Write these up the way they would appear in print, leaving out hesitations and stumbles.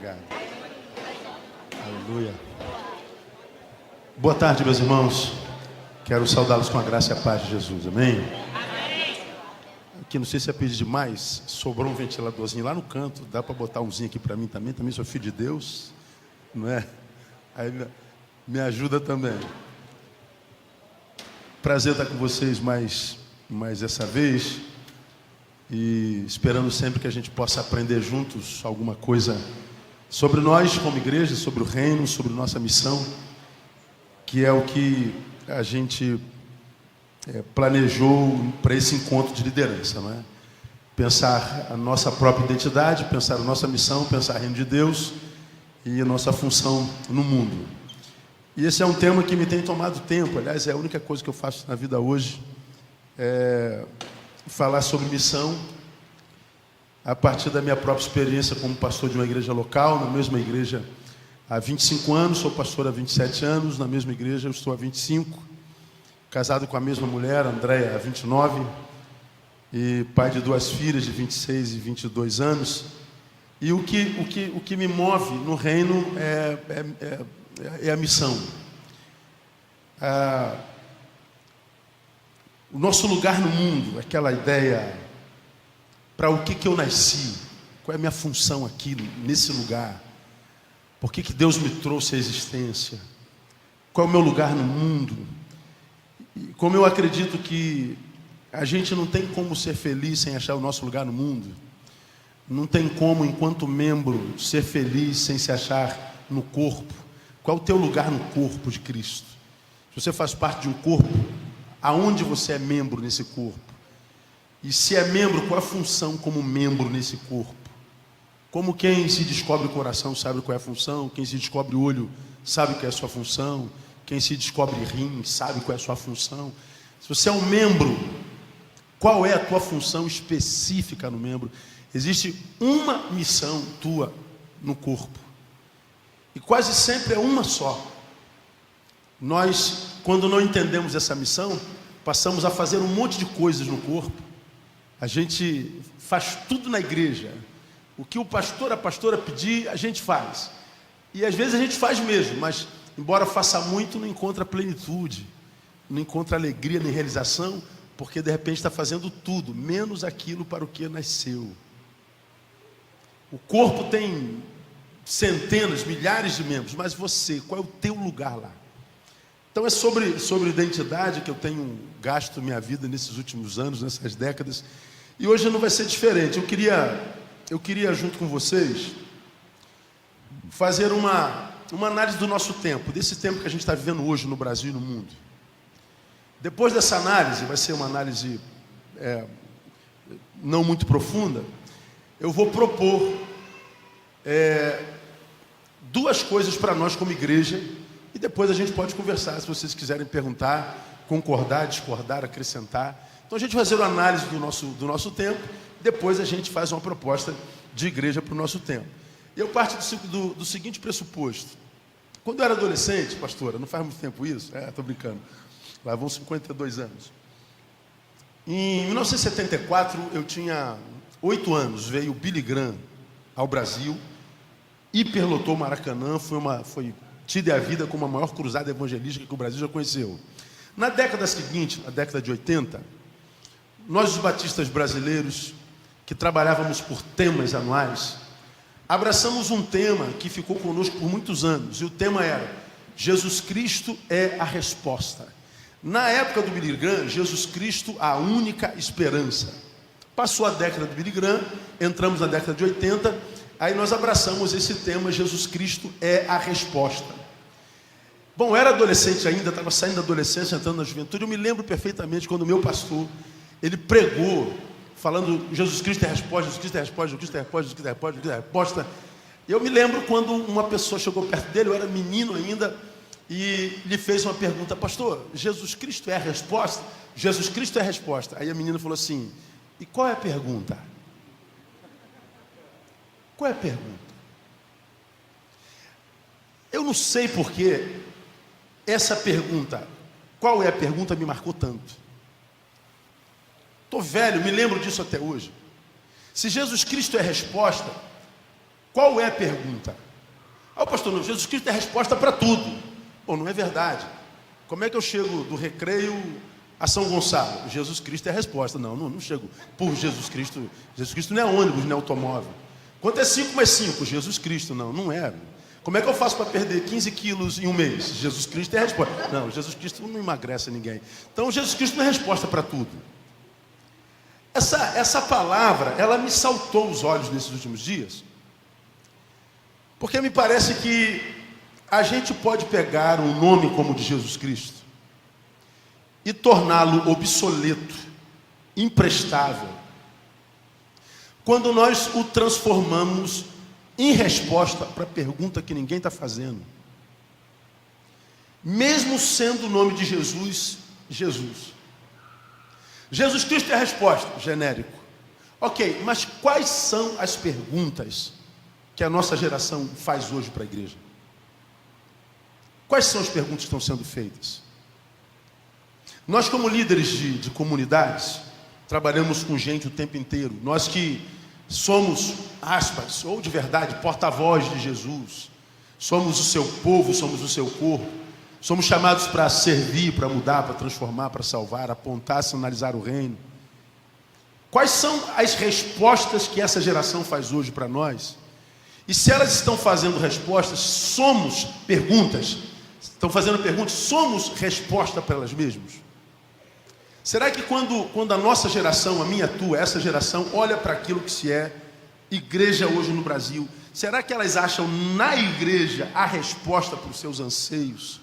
Obrigado. Aleluia. Boa tarde, meus irmãos. Quero saudá-los com a graça e a paz de Jesus. Amém? Aqui, não sei se é pedir demais, sobrou um ventiladorzinho lá no canto. Dá para botar umzinho aqui para mim também? Também sou filho de Deus, não é? Aí me ajuda também. Prazer estar com vocês mais essa vez. E esperando sempre que a gente possa aprender juntos alguma coisa sobre nós como igreja, sobre o reino, sobre nossa missão, que é o que a gente planejou para esse encontro de liderança, não é? Pensar a nossa própria identidade, pensar a nossa missão, pensar o reino de Deus e a nossa função no mundo. E esse é um tema que me tem tomado tempo. Aliás, é a única coisa que eu faço na vida hoje, falar sobre missão a partir da minha própria experiência como pastor de uma igreja local, na mesma igreja há 25 anos, sou pastor há 27 anos, na mesma igreja eu estou há 25, casado com a mesma mulher, Andréia, há 29, e pai de 2 filhas de 26 e 22 anos. E o que me move no reino é a missão. O nosso lugar no mundo, aquela ideia, para o que eu nasci, qual é a minha função aqui, nesse lugar, por que Deus me trouxe à existência, qual é o meu lugar no mundo. E como eu acredito que a gente não tem como ser feliz sem achar o nosso lugar no mundo, não tem como, enquanto membro, ser feliz sem se achar no corpo. Qual é o teu lugar no corpo de Cristo? Se você faz parte de um corpo, aonde você é membro nesse corpo? E se é membro, qual é a função como membro nesse corpo? Como quem se descobre o coração sabe qual é a função, quem se descobre o olho sabe qual é a sua função, quem se descobre rim sabe qual é a sua função. Se você é um membro, qual é a tua função específica no membro? Existe uma missão tua no corpo. E quase sempre é uma só. Nós, quando não entendemos essa missão, passamos a fazer um monte de coisas no corpo. A gente faz tudo na igreja. O que o pastor, a pastora pedir, a gente faz. E às vezes a gente faz mesmo, mas embora faça muito, não encontra plenitude, não encontra alegria nem realização, porque de repente está fazendo tudo, menos aquilo para o que nasceu. O corpo tem centenas, milhares de membros, mas você, qual é o teu lugar lá? Então é sobre identidade que eu tenho gasto minha vida nesses últimos anos, nessas décadas, e hoje não vai ser diferente. Eu queria junto com vocês fazer uma análise do nosso tempo, desse tempo que a gente está vivendo hoje no Brasil e no mundo. Depois dessa análise, vai ser uma análise não muito profunda, eu vou propor 2 coisas para nós como igreja, e depois a gente pode conversar, se vocês quiserem perguntar, concordar, discordar, acrescentar. Então a gente vai fazer uma análise do nosso tempo, depois a gente faz uma proposta de igreja para o nosso tempo. E eu parto do seguinte pressuposto. Quando eu era adolescente, pastora, não faz muito tempo isso? Estou brincando. Lá vão 52 anos. Em 1974, eu tinha 8 anos, veio o Billy Graham ao Brasil, hiperlotou o Maracanã, foi tida a vida como a maior cruzada evangelística que o Brasil já conheceu. Na década seguinte, na década de 80, nós os batistas brasileiros, que trabalhávamos por temas anuais, abraçamos um tema que ficou conosco por muitos anos, e o tema era: Jesus Cristo é a resposta. Na época do Billy Graham, Jesus Cristo, a única esperança. Passou a década do Billy Graham, entramos na década de 80, aí nós abraçamos esse tema: Jesus Cristo é a resposta. Bom, eu era adolescente ainda, estava saindo da adolescência, entrando na juventude. Eu me lembro perfeitamente quando o meu pastor, ele pregou, falando: Jesus Cristo é a resposta, Jesus Cristo é a resposta, Jesus Cristo é a resposta, Jesus Cristo é a resposta, Jesus Cristo é a resposta. E eu me lembro quando uma pessoa chegou perto dele, eu era menino ainda, e lhe fez uma pergunta: pastor, Jesus Cristo é a resposta? Jesus Cristo é a resposta. Aí a menina falou assim: e qual é a pergunta? Qual é a pergunta? Eu não sei porquê essa pergunta, qual é a pergunta, me marcou tanto. Estou velho, me lembro disso até hoje. Se Jesus Cristo é a resposta, Qual é a pergunta? O pastor, não, Jesus Cristo é a resposta para tudo. Bom, não é verdade. Como é que eu chego do Recreio a São Gonçalo? Jesus Cristo é a resposta. Não chego por Jesus Cristo. Jesus Cristo não é ônibus, não é automóvel. Quanto é 5 mais 5? Jesus Cristo. Não é. Como é que eu faço para perder 15 quilos em um mês? Jesus Cristo é a resposta. Não, Jesus Cristo não emagrece ninguém. Então, Jesus Cristo não é a resposta para tudo. Essa palavra, ela me saltou os olhos nesses últimos dias. Porque me parece que a gente pode pegar um nome como o de Jesus Cristo e torná-lo obsoleto, imprestável, quando nós o transformamos em resposta para a pergunta que ninguém está fazendo. Mesmo sendo o nome de Jesus, Jesus. Jesus Cristo é a resposta, genérico. Ok, mas quais são as perguntas que a nossa geração faz hoje para a igreja? Quais são as perguntas que estão sendo feitas? Nós, como líderes de comunidades, trabalhamos com gente o tempo inteiro. Nós que somos, aspas, ou de verdade, porta-voz de Jesus. Somos o seu povo, somos o seu corpo. Somos chamados para servir, para mudar, para transformar, para salvar, apontar, sinalizar o reino. Quais são as respostas que essa geração faz hoje para nós? E se elas estão fazendo respostas, somos perguntas. Estão fazendo perguntas, somos resposta para elas mesmas? Será que quando a nossa geração, a minha, a tua, essa geração, olha para aquilo que se é igreja hoje no Brasil, será que elas acham na igreja a resposta para os seus anseios,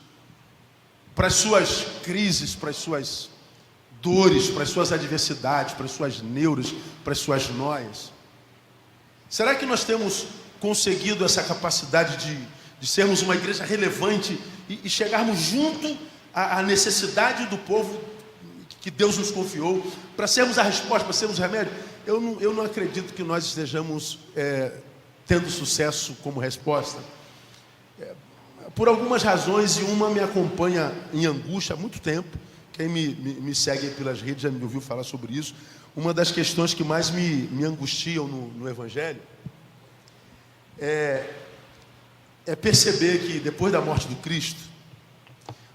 para as suas crises, para as suas dores, para as suas adversidades, para as suas neuras, para as suas noias? Será que nós temos conseguido essa capacidade de sermos uma igreja relevante e chegarmos junto à necessidade do povo que Deus nos confiou, para sermos a resposta, para sermos o remédio? Eu não acredito que nós estejamos tendo sucesso como resposta. Por algumas razões, e uma me acompanha em angústia há muito tempo. Quem me segue pelas redes já me ouviu falar sobre isso. Uma das questões que mais me angustiam no Evangelho é perceber que depois da morte do Cristo,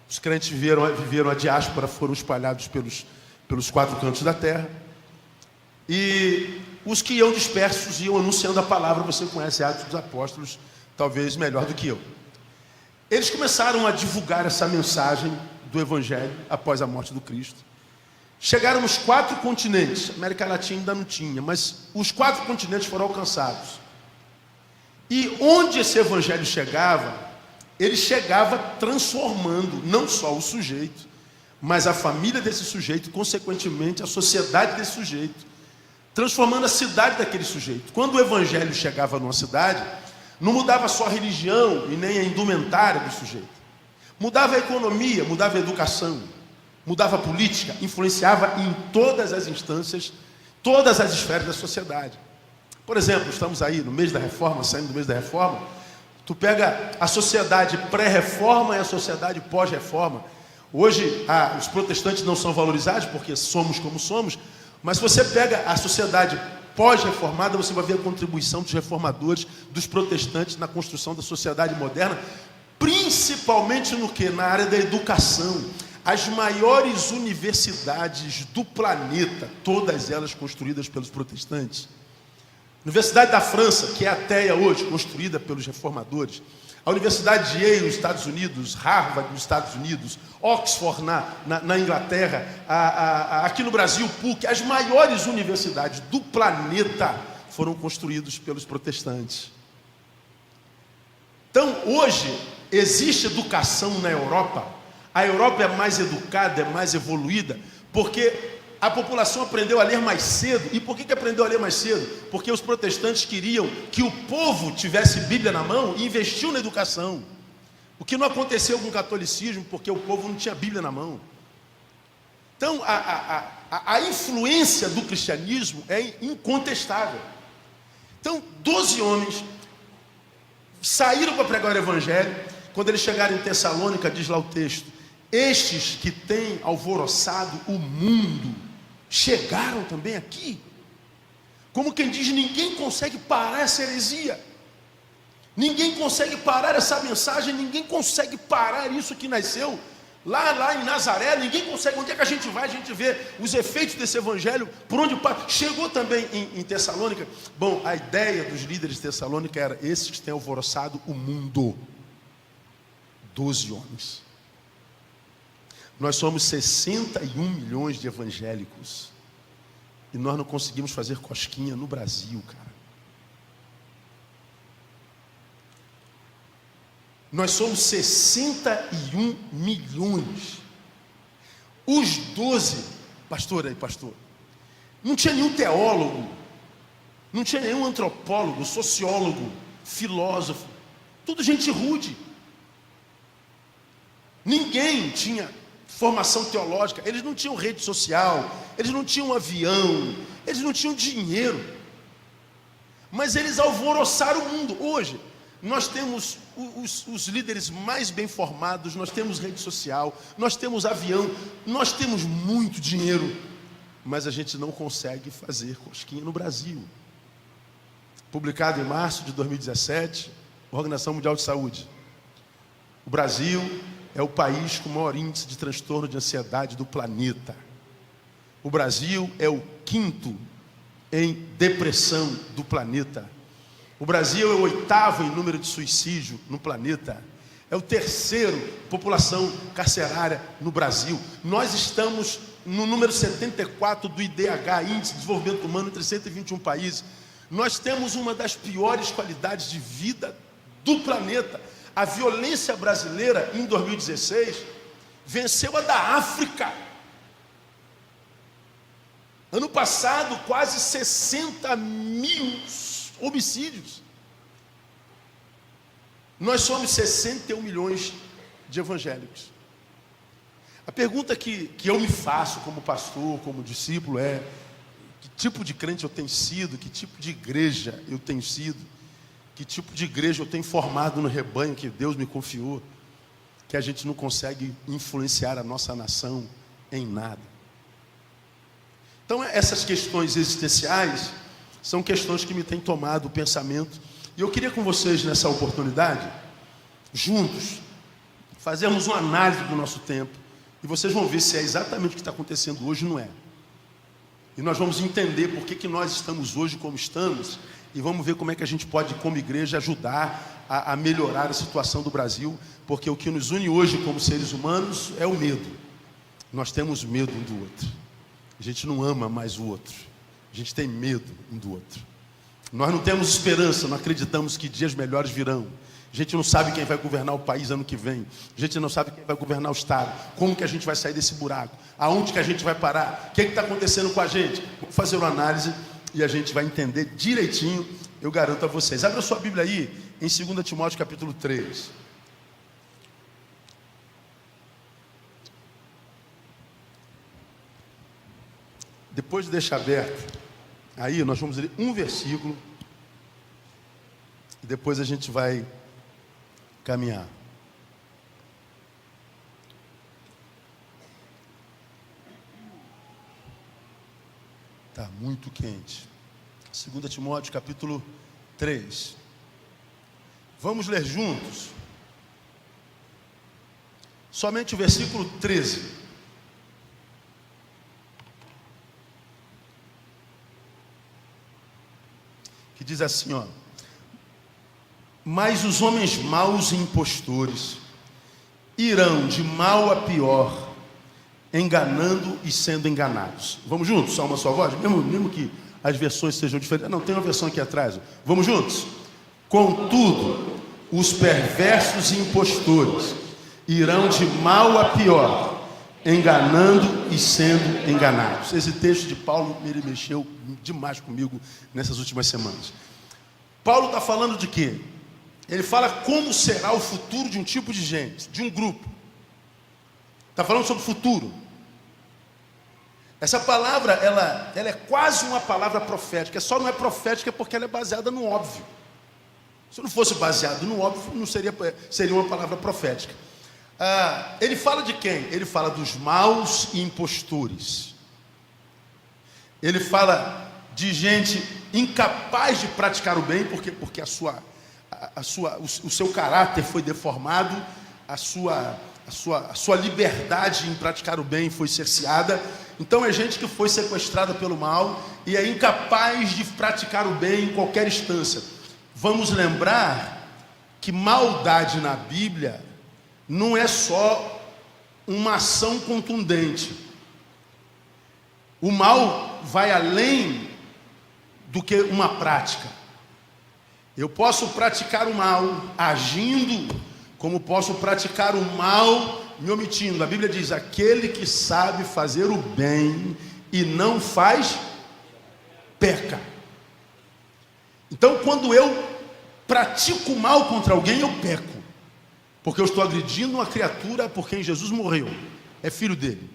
os crentes viveram a diáspora, foram espalhados pelos 4 cantos da terra. E os que iam dispersos iam anunciando a palavra. Você conhece Atos dos Apóstolos, talvez melhor do que eu. Eles começaram a divulgar essa mensagem do Evangelho após a morte do Cristo. Chegaram nos 4 continentes. A América Latina ainda não tinha, mas os 4 continentes foram alcançados. E onde esse Evangelho chegava, ele chegava transformando não só o sujeito, mas a família desse sujeito, consequentemente a sociedade desse sujeito, transformando a cidade daquele sujeito. Quando o Evangelho chegava numa cidade, não mudava só a religião e nem a indumentária do sujeito. Mudava a economia, mudava a educação, mudava a política, influenciava em todas as instâncias, todas as esferas da sociedade. Por exemplo, estamos aí no mês da reforma, saindo do mês da reforma. Tu pega a sociedade pré-reforma e a sociedade pós-reforma. Hoje, os protestantes não são valorizados porque somos como somos, mas se você pega a sociedade pós-reformada, você vai ver a contribuição dos reformadores, dos protestantes na construção da sociedade moderna, principalmente no que? Na área da educação. As maiores universidades do planeta, todas elas construídas pelos protestantes. Universidade da França, que é ateia hoje, construída pelos reformadores. A Universidade de Yale, nos Estados Unidos. Harvard, nos Estados Unidos. Oxford, na Inglaterra. Aqui no Brasil, PUC. As maiores universidades do planeta foram construídas pelos protestantes. Então, hoje, existe educação na Europa. A Europa é mais educada, é mais evoluída, porque a população aprendeu a ler mais cedo. E por que aprendeu a ler mais cedo? Porque os protestantes queriam que o povo tivesse Bíblia na mão e investiu na educação. O que não aconteceu com o catolicismo, porque o povo não tinha Bíblia na mão. Então, a influência do cristianismo é incontestável. Então, 12 homens saíram para pregar o Evangelho. Quando eles chegaram em Tessalônica, diz lá o texto: estes que têm alvoroçado o mundo chegaram também aqui. Como quem diz, ninguém consegue parar essa heresia. Ninguém consegue parar essa mensagem, ninguém consegue parar isso que nasceu lá em Nazaré, ninguém consegue. Onde é que a gente vai? A gente vê os efeitos desse evangelho, por onde passa. Chegou também em Tessalônica. Bom, a ideia dos líderes de Tessalônica era: esses que têm alvoroçado o mundo. 12 homens. Nós somos 61 milhões de evangélicos. E nós não conseguimos fazer cosquinha no Brasil, cara. Nós somos 61 milhões. Os 12, pastor, não tinha nenhum teólogo, não tinha nenhum antropólogo, sociólogo, filósofo, tudo gente rude. Ninguém tinha formação teológica, eles não tinham rede social, eles não tinham avião, eles não tinham dinheiro, mas eles alvoroçaram o mundo. Hoje nós temos os líderes mais bem formados, nós temos rede social, nós temos avião, nós temos muito dinheiro, mas a gente não consegue fazer cosquinha no Brasil. Publicado em março de 2017, Organização Mundial de Saúde: o Brasil é o país com o maior índice de transtorno de ansiedade do planeta. O Brasil é o 5º em depressão do planeta. O Brasil é o 8º em número de suicídio no planeta. É o 3º população carcerária no Brasil. Nós estamos no número 74 do IDH, Índice de Desenvolvimento Humano, entre 121 países. Nós temos uma das piores qualidades de vida do planeta. A violência brasileira, em 2016, venceu a da África. Ano passado, quase 60 mil homicídios. Nós somos 61 milhões de evangélicos. A pergunta que eu me faço como pastor, como discípulo, é: que tipo de crente eu tenho sido? Que tipo de igreja eu tenho sido? Que tipo de igreja eu tenho formado no rebanho que Deus me confiou, que a gente não consegue influenciar a nossa nação em nada? Então, essas questões existenciais são questões que me têm tomado o pensamento. E eu queria com vocês, nessa oportunidade, juntos, fazermos uma análise do nosso tempo. E vocês vão ver se é exatamente o que está acontecendo hoje, não é. E nós vamos entender por que nós estamos hoje como estamos. E vamos ver como é que a gente pode, como igreja, ajudar a melhorar a situação do Brasil. Porque o que nos une hoje como seres humanos é o medo. Nós temos medo um do outro. A gente não ama mais o outro. A gente tem medo um do outro. Nós não temos esperança, não acreditamos que dias melhores virão. A gente não sabe quem vai governar o país ano que vem. A gente não sabe quem vai governar o estado. Como que a gente vai sair desse buraco? Aonde que a gente vai parar? O que está acontecendo com a gente? Vamos fazer uma análise e a gente vai entender direitinho, eu garanto a vocês. Abra sua Bíblia aí, em 2 Timóteo capítulo 3. Depois de deixar aberto, aí nós vamos ler um versículo, e depois a gente vai caminhar. Está muito quente. 2 Timóteo capítulo 3. Vamos ler juntos. Somente o versículo 13. Que diz assim, ó: mas os homens maus e impostores irão de mal a pior, enganando e sendo enganados. Vamos juntos? Só uma só voz? Mesmo que as versões sejam diferentes. Não, tem uma versão aqui atrás. Vamos juntos? Contudo, os perversos e impostores irão de mal a pior, enganando e sendo enganados. Esse texto de Paulo, ele mexeu demais comigo nessas últimas semanas. Paulo está falando de quê? Ele fala como será o futuro de um tipo de gente, de um grupo. Está falando sobre o futuro. Essa palavra, ela é quase uma palavra profética. Só não é profética porque ela é baseada no óbvio. Se não fosse baseado no óbvio, não seria uma palavra profética. Ele fala de quem? Ele fala dos maus e impostores. Ele fala de gente incapaz de praticar o bem, porque o seu caráter foi deformado, a sua liberdade em praticar o bem foi cerceada. Então é gente que foi sequestrada pelo mal e é incapaz de praticar o bem em qualquer instância. Vamos lembrar que maldade na Bíblia não é só uma ação contundente. O mal vai além do que uma prática. Eu posso praticar o mal agindo, como posso praticar o mal me omitindo. A Bíblia diz: aquele que sabe fazer o bem e não faz, peca. Então, quando eu pratico o mal contra alguém, eu peco, porque eu estou agredindo uma criatura por quem Jesus morreu, é filho dele.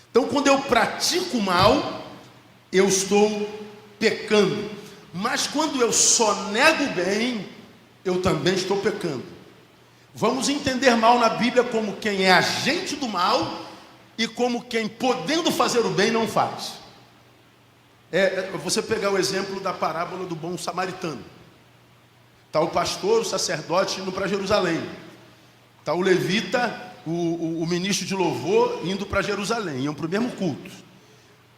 Então, quando eu pratico o mal, eu estou pecando. Mas quando eu só nego o bem, eu também estou pecando. Vamos entender mal na Bíblia como quem é agente do mal e como quem, podendo fazer o bem, não faz. Você pegar o exemplo da parábola do bom samaritano. Está o pastor, o sacerdote indo para Jerusalém. Está o levita, o ministro de louvor indo para Jerusalém. Iam para o mesmo culto.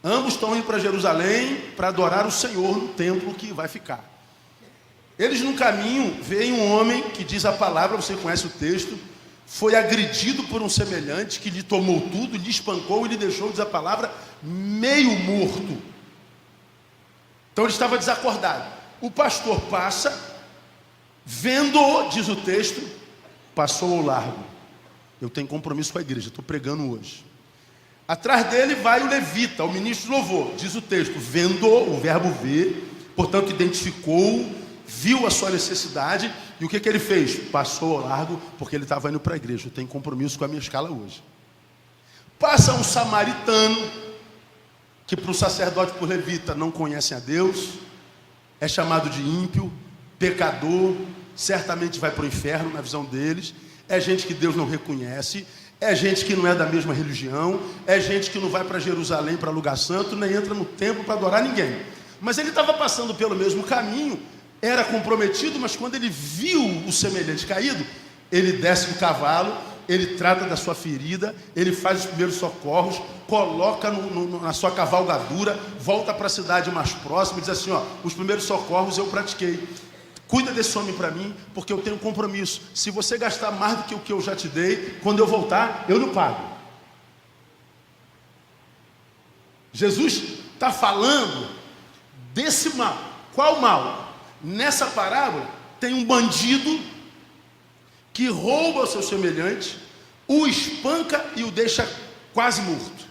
Ambos estão indo para Jerusalém para adorar o Senhor no templo que vai ficar. Eles no caminho veem um homem que diz a palavra, você conhece o texto, foi agredido por um semelhante que lhe tomou tudo, lhe espancou e lhe deixou, diz a palavra, meio morto. Então ele estava desacordado. O pastor passa, vendo-o, diz o texto, passou ao largo. Eu tenho compromisso com a igreja, estou pregando hoje. Atrás dele vai o levita, o ministro de louvor, diz o texto, vendo-o, o verbo ver, portanto identificou, viu a sua necessidade, e o que ele fez? Passou ao largo, porque ele estava indo para a igreja. Eu tenho compromisso com a minha escala hoje. Passa um samaritano, que para o sacerdote, para o levita, não conhecem a Deus, é chamado de ímpio, pecador, certamente vai para o inferno na visão deles, é gente que Deus não reconhece, é gente que não é da mesma religião, é gente que não vai para Jerusalém para lugar santo, nem entra no templo para adorar ninguém. Mas ele estava passando pelo mesmo caminho, era comprometido, mas quando ele viu o semelhante caído, ele desce do cavalo, ele trata da sua ferida, ele faz os primeiros socorros, coloca na sua cavalgadura, volta para a cidade mais próxima e diz assim: ó, os primeiros socorros eu pratiquei. Cuida desse homem para mim, porque eu tenho compromisso. Se você gastar mais do que o que eu já te dei, quando eu voltar, eu não pago. Jesus está falando desse mal. Qual mal? Nessa parábola tem um bandido que rouba o seu semelhante, o espanca e o deixa quase morto.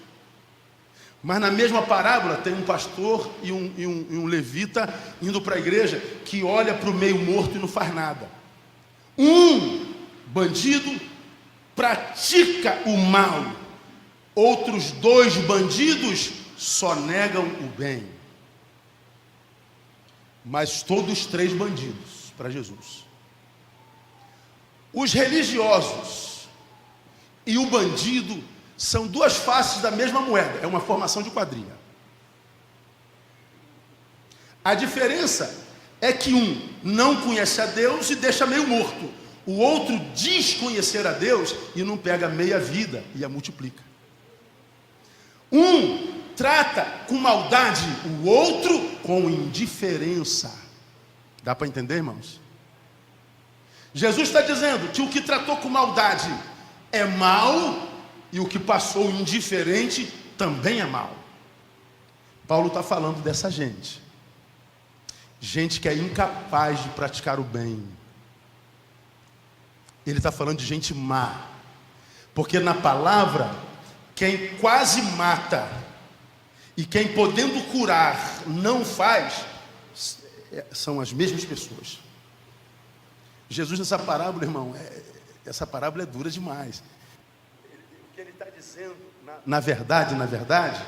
Mas na mesma parábola tem um pastor e um levita indo para a igreja que olha para o meio morto e não faz nada. Um bandido pratica o mal, outros dois bandidos só negam o bem. Mas todos três bandidos para Jesus. Os religiosos e o bandido são duas faces da mesma moeda, é uma formação de quadrilha. A diferença é que um não conhece a Deus e deixa meio morto, o outro diz conhecer a Deus e não pega meia vida e a multiplica. Um trata com maldade, o outro com indiferença. Dá para entender, irmãos? Jesus está dizendo que o que tratou com maldade é mal, e o que passou indiferente também é mal. Paulo está falando dessa gente. Gente que é incapaz de praticar o bem. Ele está falando de gente má. Porque na palavra, quem quase mata e quem podendo curar não faz, são as mesmas pessoas. Jesus nessa parábola, irmão, essa parábola é dura demais. O que ele está dizendo, na verdade,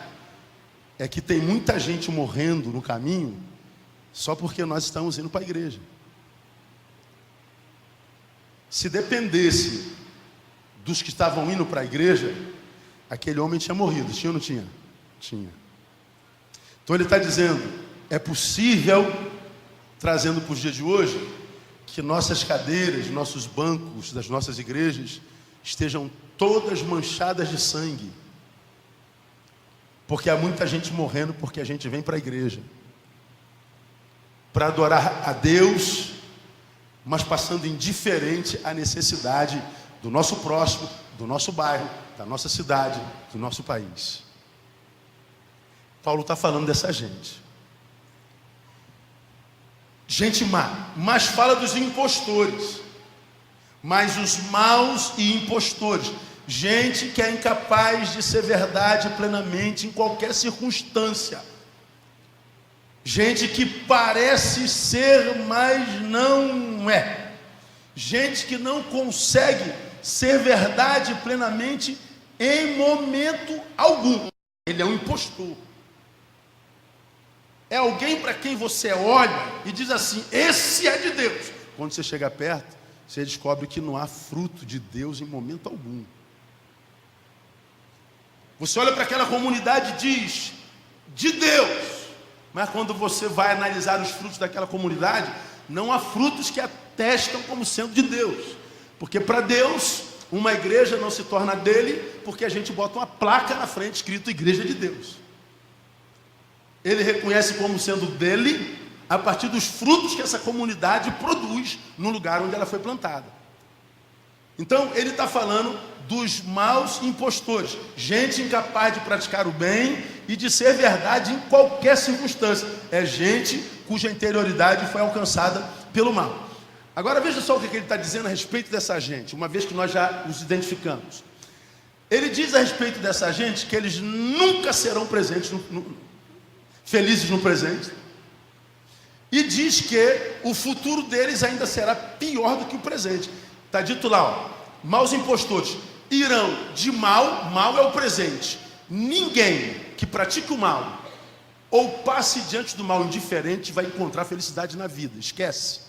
é que tem muita gente morrendo no caminho só porque nós estamos indo para a igreja. Se dependesse dos que estavam indo para a igreja, aquele homem tinha morrido, tinha ou não tinha? Tinha. Então ele está dizendo, é possível, trazendo para os dias de hoje, que nossas cadeiras, nossos bancos das nossas igrejas estejam todas manchadas de sangue. Porque há muita gente morrendo porque a gente vem para a igreja para adorar a Deus, mas passando indiferente à necessidade do nosso próximo, do nosso bairro, da nossa cidade, do nosso país. Paulo está falando dessa gente. Gente má, mas fala dos impostores, mas os maus e impostores, gente que é incapaz de ser verdade plenamente em qualquer circunstância, gente que parece ser, mas não é, gente que não consegue ser verdade plenamente em momento algum. Ele é um impostor. É alguém para quem você olha e diz assim: esse é de Deus. Quando você chega perto, você descobre que não há fruto de Deus em momento algum. Você olha para aquela comunidade e diz: de Deus. Mas quando você vai analisar os frutos daquela comunidade, não há frutos que atestam como sendo de Deus. Porque para Deus, uma igreja não se torna dele, porque a gente bota uma placa na frente escrito Igreja de Deus. Ele reconhece como sendo dele a partir dos frutos que essa comunidade produz no lugar onde ela foi plantada. Então ele está falando dos maus impostores, gente incapaz de praticar o bem e de ser verdade em qualquer circunstância. É gente cuja interioridade foi alcançada pelo mal. Agora veja só o que ele está dizendo a respeito dessa gente, uma vez que nós já os identificamos. Ele diz a respeito dessa gente que eles nunca serão presentes felizes no presente, e diz que o futuro deles ainda será pior do que o presente. Está dito lá, ó, maus impostores irão de mal, mal é o presente. Ninguém que pratique o mal ou passe diante do mal indiferente vai encontrar felicidade na vida, esquece.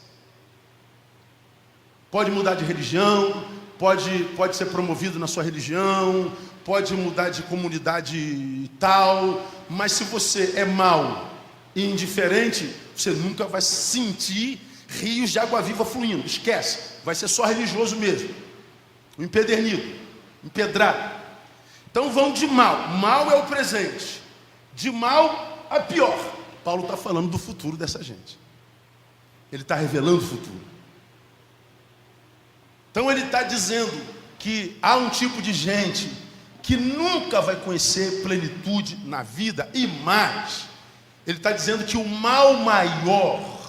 Pode mudar de religião, pode ser promovido na sua religião, pode mudar de comunidade e tal, mas se você é mau e indiferente, você nunca vai sentir rios de água viva fluindo, esquece, vai ser só religioso mesmo, um empedernido, empedrado. Então vão de mal, mal é o presente, de mal a pior. Paulo está falando do futuro dessa gente, ele está revelando o futuro. Então ele está dizendo que há um tipo de gente que nunca vai conhecer plenitude na vida, e mais, ele está dizendo que o mal maior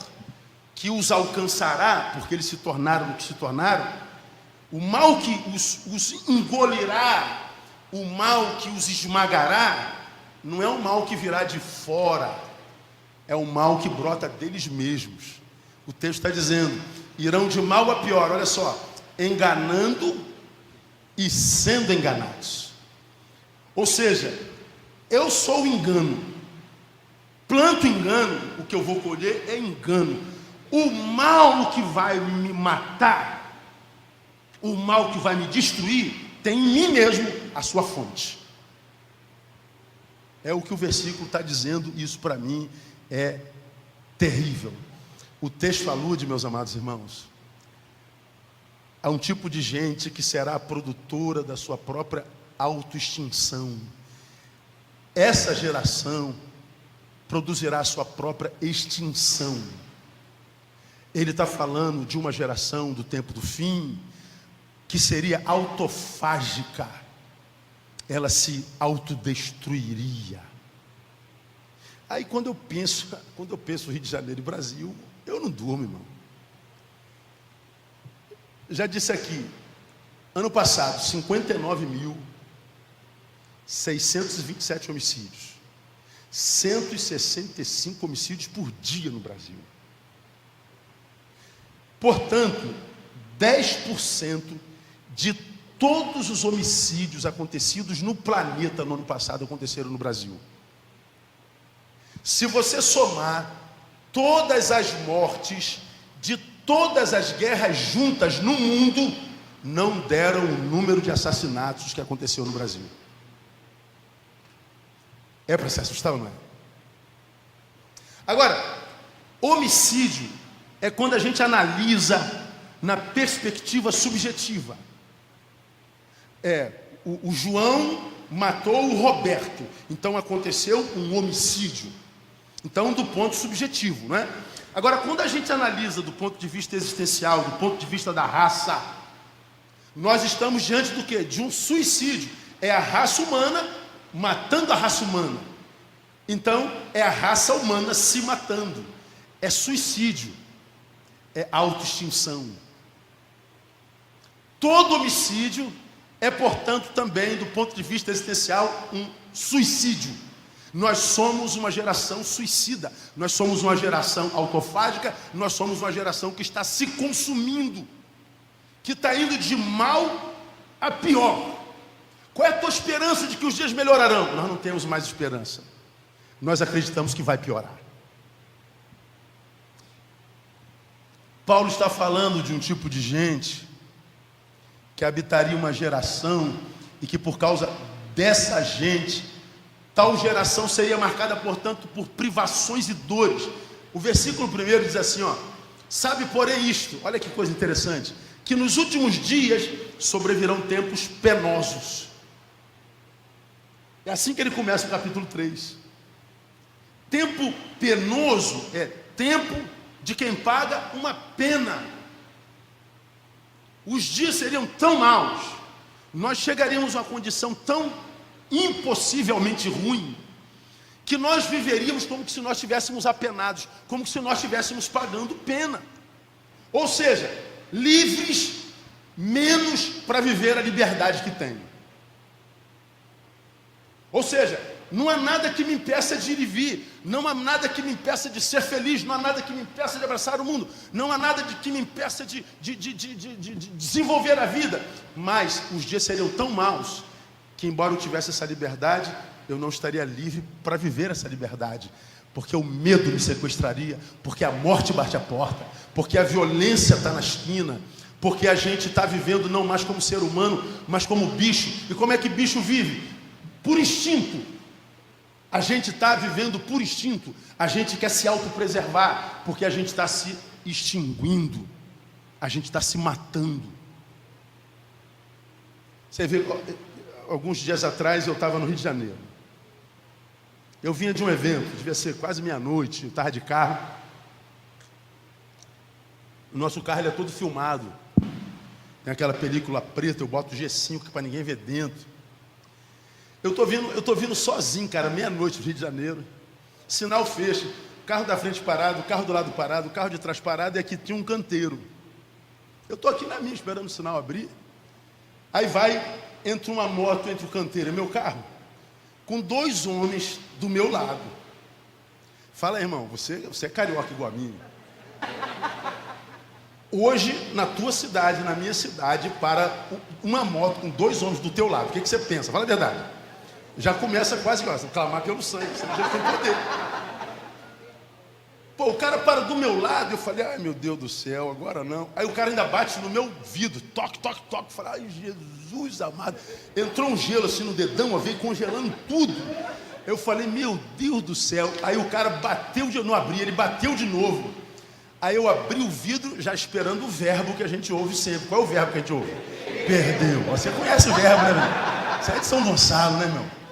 que os alcançará, porque eles se tornaram o que se tornaram, o mal que os engolirá, o mal que os esmagará, não é um mal que virá de fora, é um mal que brota deles mesmos. O texto está dizendo, irão de mal a pior, olha só, enganando e sendo enganados. Ou seja, eu sou o engano, planto engano, o que eu vou colher é engano. O mal que vai me matar, o mal que vai me destruir, tem em mim mesmo a sua fonte. É o que o versículo está dizendo, e isso para mim é terrível. O texto alude, meus amados irmãos, a um tipo de gente que será a produtora da sua própria autoextinção. Essa geração produzirá a sua própria extinção. Ele está falando de uma geração do tempo do fim, que seria autofágica. Ela se autodestruiria. Aí quando eu penso Rio de Janeiro e Brasil, eu não durmo, irmão. Já disse aqui, ano passado, 59.627 homicídios. 165 homicídios por dia no Brasil. Portanto, 10% de todos os homicídios acontecidos no planeta no ano passado aconteceram no Brasil. Se você somar todas as mortes de todas as guerras juntas no mundo, não deram o número de assassinatos que aconteceu no Brasil. É para se assustar ou não é? Agora, homicídio é quando a gente analisa na perspectiva subjetiva. O João matou o Roberto, então aconteceu um homicídio. Então, do ponto subjetivo, não é? Agora, quando a gente analisa do ponto de vista existencial, do ponto de vista da raça, nós estamos diante do quê? De um suicídio. É a raça humana matando a raça humana. Então, é a raça humana se matando. É suicídio. É autoextinção. Todo homicídio é, portanto, também, do ponto de vista existencial, um suicídio. Nós somos uma geração suicida. Nós somos uma geração autofágica. Nós somos uma geração que está se consumindo, que está indo de mal a pior. Qual é a tua esperança de que os dias melhorarão? Nós não temos mais esperança. Nós acreditamos que vai piorar. Paulo está falando de um tipo de gente que habitaria uma geração e que, por causa dessa gente, tal geração seria marcada, portanto, por privações e dores. O versículo 1 diz assim, sabe, porém, isto, olha que coisa interessante, que nos últimos dias sobrevirão tempos penosos. É assim que ele começa o capítulo 3. Tempo penoso é tempo de quem paga uma pena. Os dias seriam tão maus, nós chegaríamos a uma condição tão impossivelmente ruim, que nós viveríamos como se nós estivéssemos apenados, como se nós estivéssemos pagando pena. Ou seja, livres menos para viver a liberdade que tem. Ou seja, não há nada que me impeça de ir e vir, não há nada que me impeça de ser feliz, não há nada que me impeça de abraçar o mundo, não há nada que me impeça de desenvolver a vida. Mas os dias seriam tão maus que, embora eu tivesse essa liberdade, eu não estaria livre para viver essa liberdade, porque o medo me sequestraria, porque a morte bate a porta, porque a violência está na esquina, porque a gente está vivendo não mais como ser humano, mas como bicho. E como é que bicho vive? Por instinto. A gente está vivendo por instinto. A gente quer se autopreservar, porque a gente está se extinguindo, a gente está se matando. Você vê, alguns dias atrás eu estava no Rio de Janeiro. Eu vinha de um evento, devia ser quase meia-noite, eu estava de carro. O nosso carro ele é todo filmado. Tem aquela película preta, eu boto G5 para ninguém ver dentro. Eu tô vindo sozinho, cara, meia-noite no Rio de Janeiro. Sinal fecha, carro da frente parado, o carro do lado parado, o carro de trás parado, e aqui tinha um canteiro. Eu estou aqui na minha, esperando o sinal abrir. Aí entra uma moto entre o canteiro e meu carro, com 2 homens do meu lado. Fala, irmão, você é carioca igual a mim. Hoje, na tua cidade, na minha cidade, para uma moto com 2 homens do teu lado, o que você pensa? Fala a verdade. Já começa quase a clamar pelo sangue, você já tem poder. Pô, o cara para do meu lado, eu falei, ai meu Deus do céu, agora não. Aí o cara ainda bate no meu vidro, toque, toque, toque. Eu falei, ai Jesus amado. Entrou um gelo assim no dedão, veio congelando tudo. Eu falei, meu Deus do céu. Aí o cara bateu, não abri, ele bateu de novo. Aí eu abri o vidro, já esperando o verbo que a gente ouve sempre. Qual é o verbo que a gente ouve? Perdeu. Você conhece o verbo, né, meu? Você é de São Gonçalo, né, meu?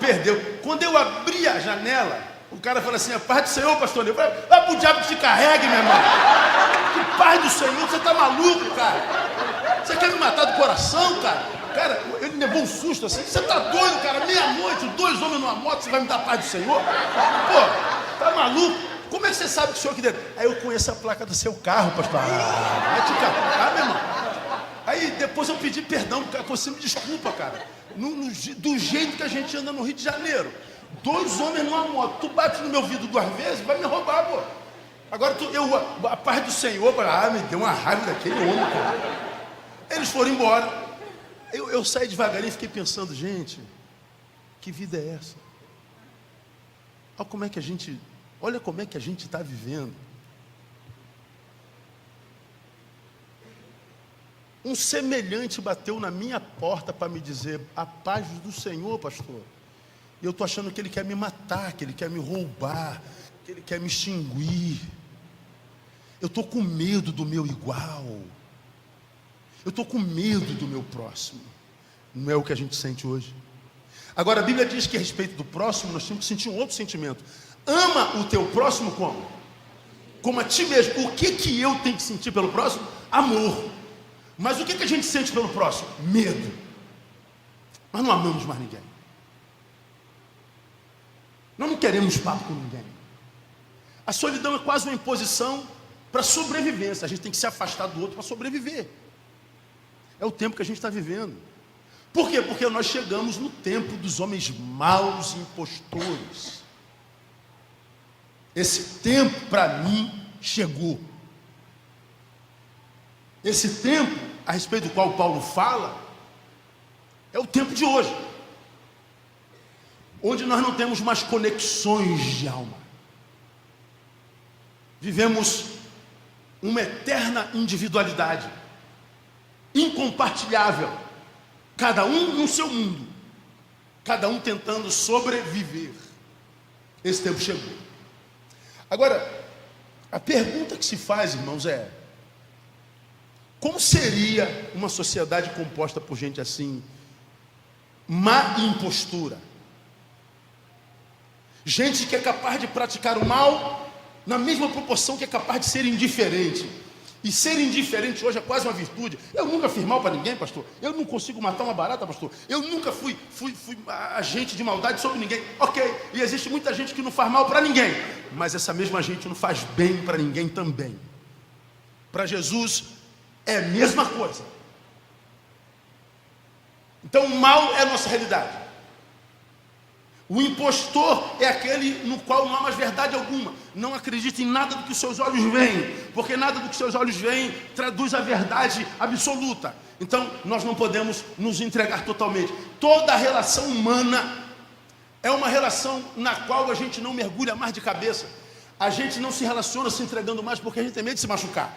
Perdeu. Quando eu abri a janela, o cara falou assim, a paz do Senhor, pastor. Eu falei, vai pro diabo que te carregue, meu irmão. Que paz do Senhor, você tá maluco, cara? Você quer me matar do coração, cara? Cara, ele levou um susto assim. Você tá doido, cara? Meia-noite, 2 homens numa moto, você vai me dar a paz do Senhor? Pô, tá maluco? Como é que você sabe que o senhor aqui dentro? Aí eu conheço a placa do seu carro, pastor. Vai te catar, meu irmão. Aí depois eu pedi perdão, cara, você me desculpa, cara. Do jeito que a gente anda no Rio de Janeiro. 2 homens numa moto. Tu bate no meu vidro 2 vezes, vai me roubar, pô. Agora a paz do Senhor, me deu uma raiva daquele homem, cara. Eles foram embora. Eu saí devagarinho e fiquei pensando, gente, que vida é essa? Olha como é que a gente está vivendo. Um semelhante bateu na minha porta para me dizer, a paz do Senhor, pastor. E eu estou achando que ele quer me matar, que ele quer me roubar, que ele quer me extinguir. Eu estou com medo do meu igual. Eu estou com medo do meu próximo. Não é o que a gente sente hoje. Agora a Bíblia diz que a respeito do próximo nós temos que sentir um outro sentimento. Ama o teu próximo como? Como a ti mesmo. O que eu tenho que sentir pelo próximo? Amor. Mas o que a gente sente pelo próximo? Medo. Nós não amamos mais ninguém. Nós não queremos papo com ninguém. A solidão é quase uma imposição para sobrevivência. A gente tem que se afastar do outro para sobreviver. É o tempo que a gente está vivendo. Por quê? Porque nós chegamos no tempo dos homens maus e impostores. Esse tempo, para mim, chegou. Esse tempo, a respeito do qual Paulo fala, é o tempo de hoje. Onde nós não temos mais conexões de alma. Vivemos uma eterna individualidade, incompartilhável, cada um no seu mundo, cada um tentando sobreviver. Esse tempo chegou. Agora, a pergunta que se faz, irmãos, é: como seria uma sociedade composta por gente assim, má impostura? Gente que é capaz de praticar o mal na mesma proporção que é capaz de ser indiferente. E ser indiferente hoje é quase uma virtude. Eu nunca fiz mal para ninguém, pastor. Eu não consigo matar uma barata, pastor. Eu nunca fui agente de maldade sobre ninguém. Ok, e existe muita gente que não faz mal para ninguém. Mas essa mesma gente não faz bem para ninguém também. Para Jesus é a mesma coisa. Então o mal é a nossa realidade. O impostor é aquele no qual não há mais verdade alguma. Não acredita em nada do que os seus olhos veem, porque nada do que os seus olhos veem traduz a verdade absoluta. Então nós não podemos nos entregar totalmente. Toda a relação humana é uma relação na qual a gente não mergulha mais de cabeça. A gente não se relaciona se entregando mais porque a gente tem medo de se machucar.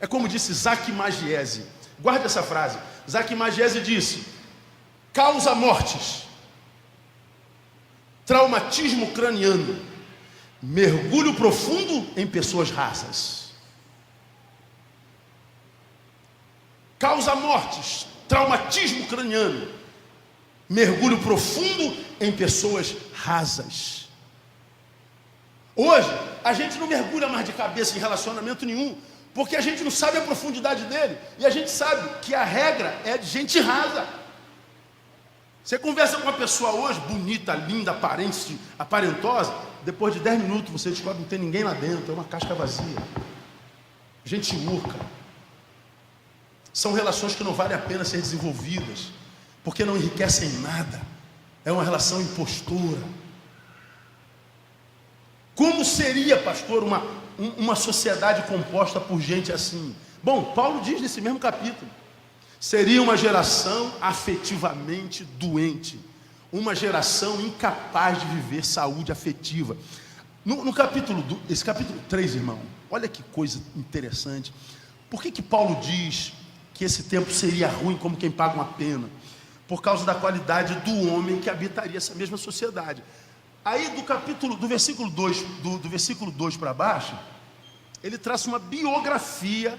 É como disse Isaac Magiese. Guarde essa frase. Isaac Magiese disse: causa mortes, traumatismo craniano, mergulho profundo em pessoas rasas. Causa mortes, traumatismo craniano, mergulho profundo em pessoas rasas. Hoje, a gente não mergulha mais de cabeça em relacionamento nenhum, porque a gente não sabe a profundidade dele, e a gente sabe que a regra é de gente rasa. Você conversa com uma pessoa hoje, bonita, linda, aparentosa, depois de 10 minutos você descobre que não tem ninguém lá dentro, é uma casca vazia. Gente urca. São relações que não vale a pena ser desenvolvidas, porque não enriquecem nada. É uma relação impostora. Como seria, pastor, uma sociedade composta por gente assim? Bom, Paulo diz nesse mesmo capítulo: seria uma geração afetivamente doente, uma geração incapaz de viver saúde afetiva. Esse capítulo 3, irmão, olha que coisa interessante. Por que Paulo diz que esse tempo seria ruim como quem paga uma pena? Por causa da qualidade do homem que habitaria essa mesma sociedade. Aí do versículo 2 para baixo, ele traça uma biografia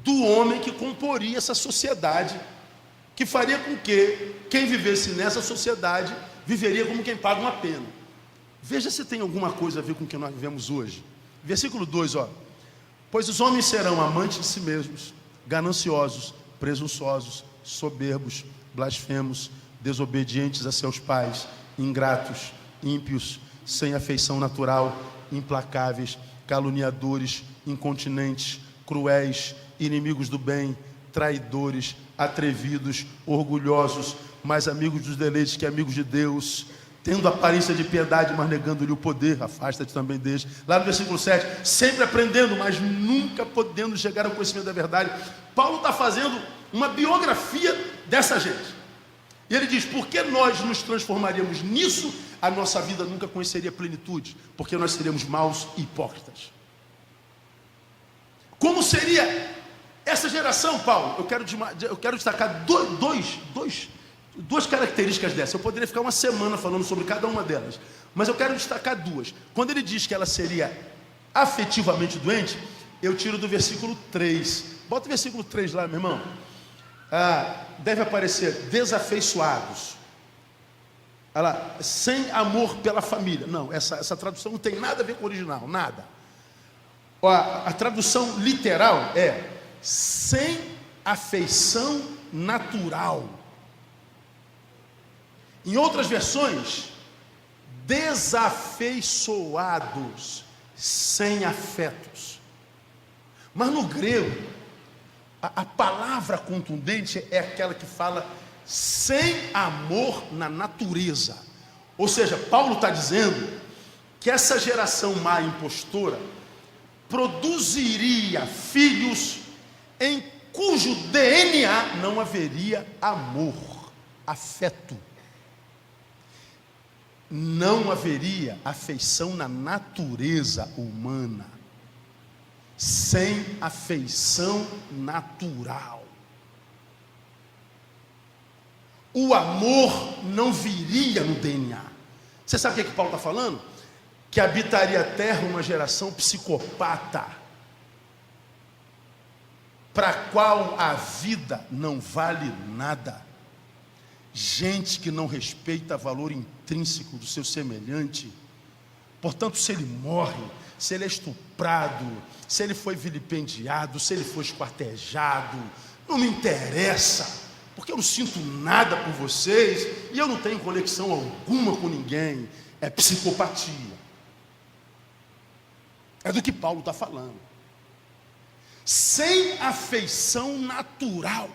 do homem que comporia essa sociedade, que faria com que quem vivesse nessa sociedade viveria como quem paga uma pena. Veja se tem alguma coisa a ver com o que nós vivemos hoje. Versículo 2, ó: pois os homens serão amantes de si mesmos, gananciosos, presunçosos, soberbos, blasfemos, desobedientes a seus pais, ingratos, ímpios, sem afeição natural, implacáveis, caluniadores, incontinentes, cruéis, inimigos do bem, traidores, atrevidos, orgulhosos, mais amigos dos deleites que amigos de Deus, tendo aparência de piedade, mas negando-lhe o poder. Afasta-te também deles. Lá no versículo 7, sempre aprendendo, mas nunca podendo chegar ao conhecimento da verdade. Paulo está fazendo uma biografia dessa gente. E ele diz: por que nós nos transformaríamos nisso? A nossa vida nunca conheceria plenitude, porque nós seríamos maus e hipócritas. Como seria essa geração, Paulo? Eu quero destacar duas características dessa. Eu poderia ficar uma semana falando sobre cada uma delas, mas eu quero destacar duas. Quando ele diz que ela seria afetivamente doente, eu tiro do versículo 3. Bota o versículo 3 lá, meu irmão. Deve aparecer desafeiçoados. Olha lá, sem amor pela família. Não, essa tradução não tem nada a ver com o original, nada. A tradução literal é sem afeição natural. Em outras versões, desafeiçoados, sem afetos. Mas no grego, a palavra contundente é aquela que fala sem amor na natureza. Ou seja, Paulo está dizendo que essa geração má impostora produziria filhos em cujo DNA não haveria amor, afeto. Não haveria afeição na natureza humana. Sem afeição natural. O amor não viria no DNA. Você sabe o que Paulo está falando? Que habitaria a terra uma geração psicopata, para a qual a vida não vale nada. Gente que não respeita o valor intrínseco do seu semelhante. Portanto, se ele morre, se ele é estuprado, se ele foi vilipendiado, se ele foi esquartejado, não me interessa, porque eu não sinto nada por vocês e eu não tenho conexão alguma com ninguém. É psicopatia. É do que Paulo está falando. Sem afeição natural.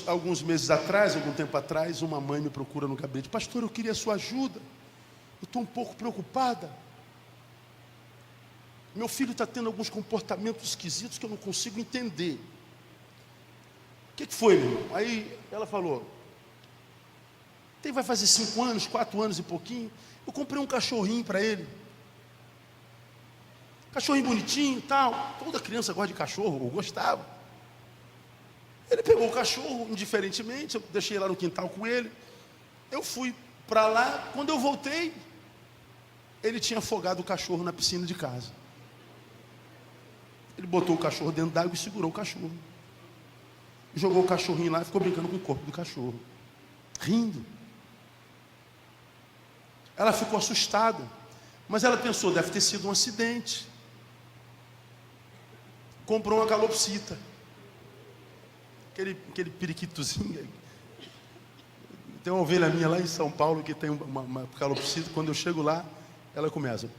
Alguns meses atrás, algum tempo atrás, uma mãe me procura no gabinete. Pastor, eu queria a sua ajuda. Eu estou um pouco preocupada. Meu filho está tendo alguns comportamentos esquisitos que eu não consigo entender. O que foi, meu irmão? Aí ela falou, vai fazer 5 anos, 4 anos e pouquinho. Eu comprei um cachorrinho para ele. Cachorrinho bonitinho e tal. Toda criança gosta de cachorro, eu gostava. Ele pegou o cachorro, indiferentemente, eu deixei lá no quintal com ele. Eu fui para lá, quando eu voltei, ele tinha afogado o cachorro na piscina de casa. Ele botou o cachorro dentro d'água e segurou o cachorro. Jogou o cachorrinho lá e ficou brincando com o corpo do cachorro. Rindo. Ela ficou assustada. Mas ela pensou, deve ter sido um acidente. Comprou uma calopsita. Aquele periquitozinho. Tem uma ovelha minha lá em São Paulo que tem uma calopsita. Quando eu chego lá, ela começa.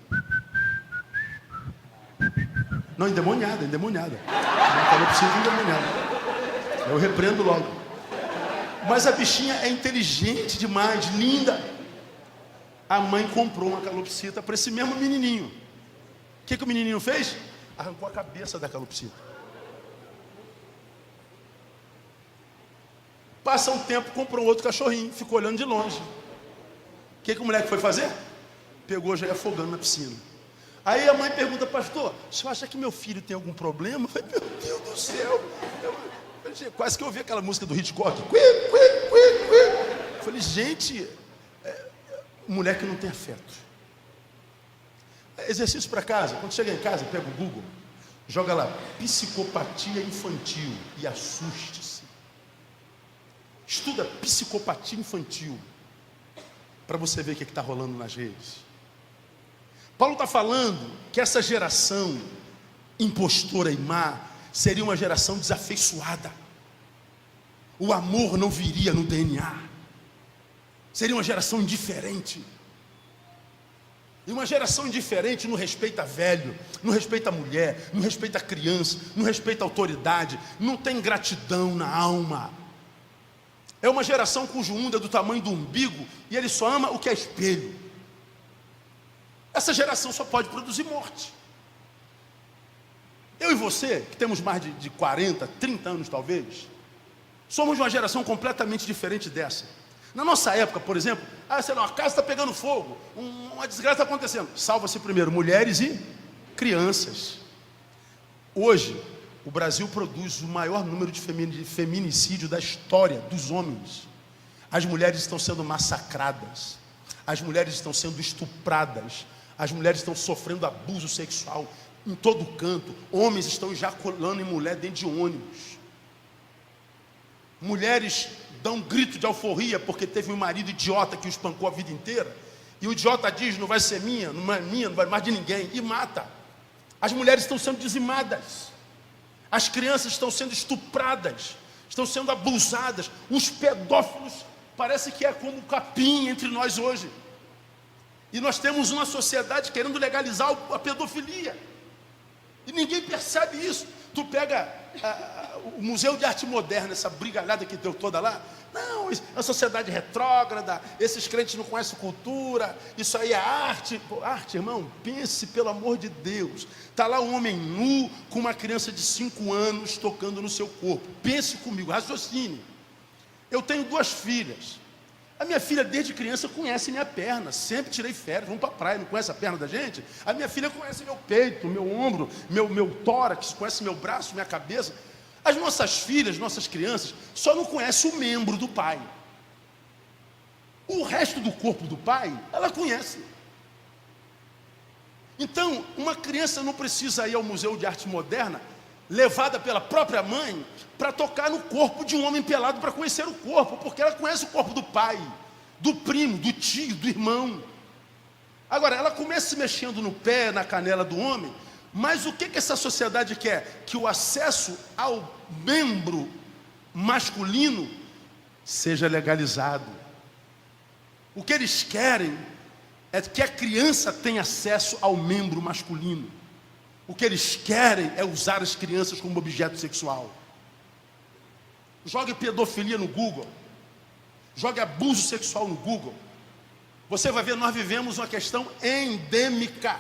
Não, endemoniada. Uma calopsita endemoniada. Eu repreendo logo. Mas a bichinha é inteligente demais, linda. A mãe comprou uma calopsita para esse mesmo menininho. O que o menininho fez? Arrancou a cabeça da calopsita. Passa um tempo, comprou outro cachorrinho, ficou olhando de longe. O que o moleque foi fazer? Pegou já ia afogando na piscina. Aí a mãe pergunta, pastor, o senhor acha que meu filho tem algum problema? Eu falei, meu Deus do céu. Quase que eu ouvi aquela música do Hitchcock. Eu falei, gente, o moleque não tem afeto. Exercício para casa. Quando chega em casa, pega o Google, joga lá, psicopatia infantil e assuste-se. Estuda psicopatia infantil, para você ver o que está rolando nas redes. Paulo está falando que essa geração impostora e má seria uma geração desafeiçoada. O amor não viria no DNA. Seria uma geração indiferente. E uma geração indiferente não respeita velho, não respeita mulher, não respeita criança, não respeita autoridade, não tem gratidão na alma. É uma geração cujo mundo é do tamanho do umbigo e ele só ama o que é espelho. Essa geração só pode produzir morte. Eu e você, que temos mais de 40, 30 anos talvez, somos uma geração completamente diferente dessa. Na nossa época, por exemplo, sei lá, uma casa está pegando fogo, uma desgraça está acontecendo. Salva-se primeiro mulheres e crianças. Hoje, o Brasil produz o maior número de feminicídio da história dos homens. As mulheres estão sendo massacradas. As mulheres estão sendo estupradas. As mulheres estão sofrendo abuso sexual em todo canto. Homens estão ejaculando em mulher dentro de ônibus. Mulheres dão um grito de alforria porque teve um marido idiota que o espancou a vida inteira. E o idiota diz, não vai ser minha, não é minha, não vai mais de ninguém. E mata. As mulheres estão sendo dizimadas. As crianças estão sendo estupradas. Estão sendo abusadas. Os pedófilos, parece que é como capim entre nós hoje. E nós temos uma sociedade querendo legalizar a pedofilia. E ninguém percebe isso. Tu pega o Museu de Arte Moderna, essa brigalhada que deu toda lá. Não, é uma sociedade retrógrada, esses crentes não conhecem cultura, isso aí é arte. Pô, arte, irmão, pense pelo amor de Deus. Está lá um homem nu com uma criança de 5 anos tocando no seu corpo. Pense comigo, raciocine. Eu tenho 2 filhas. A minha filha, desde criança, conhece minha perna. Sempre tirei férias, vamos para a praia, não conhece a perna da gente? A minha filha conhece meu peito, meu ombro, meu tórax, conhece meu braço, minha cabeça. As nossas filhas, nossas crianças, só não conhecem o membro do pai. O resto do corpo do pai, ela conhece. Então, uma criança não precisa ir ao Museu de Arte Moderna, levada pela própria mãe, para tocar no corpo de um homem pelado para conhecer o corpo, porque ela conhece o corpo do pai, do primo, do tio, do irmão. Agora, ela começa se mexendo no pé, na canela do homem, mas o que essa sociedade quer? Que o acesso ao membro masculino seja legalizado. O que eles querem é que a criança tenha acesso ao membro masculino. O que eles querem é usar as crianças como objeto sexual. Jogue pedofilia no Google. Jogue abuso sexual no Google. Você vai ver, nós vivemos uma questão endêmica.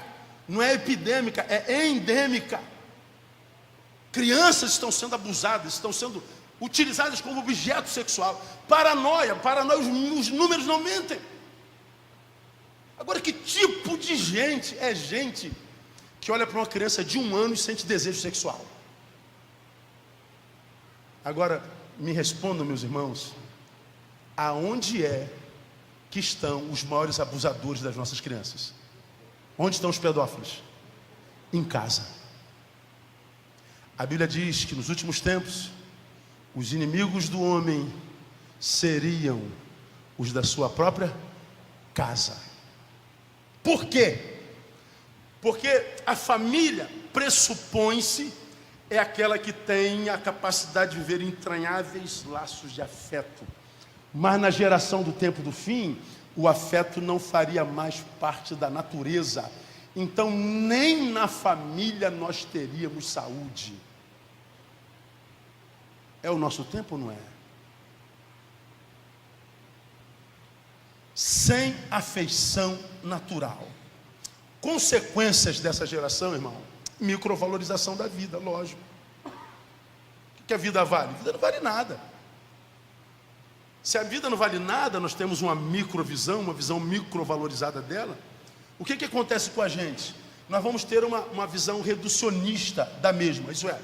Não é epidêmica, é endêmica. Crianças estão sendo abusadas, estão sendo utilizadas como objeto sexual. Paranoia, os números não mentem. Agora, que tipo de gente é gente que olha para uma criança de 1 ano e sente desejo sexual? Agora, me respondam, meus irmãos, aonde é que estão os maiores abusadores das nossas crianças? Onde estão os pedófilos? Em casa. A Bíblia diz que nos últimos tempos, os inimigos do homem seriam os da sua própria casa. Por quê? Porque a família, pressupõe-se, é aquela que tem a capacidade de viver entranháveis laços de afeto. Mas na geração do tempo do fim, o afeto não faria mais parte da natureza. Então nem na família nós teríamos saúde. É o nosso tempo ou não é? Sem afeição natural. Consequências dessa geração, irmão, microvalorização da vida, lógico. O que a vida vale? A vida não vale nada. Se a vida não vale nada, nós temos uma microvisão, uma visão microvalorizada dela. O que acontece com a gente? Nós vamos ter uma visão reducionista da mesma. Isso é,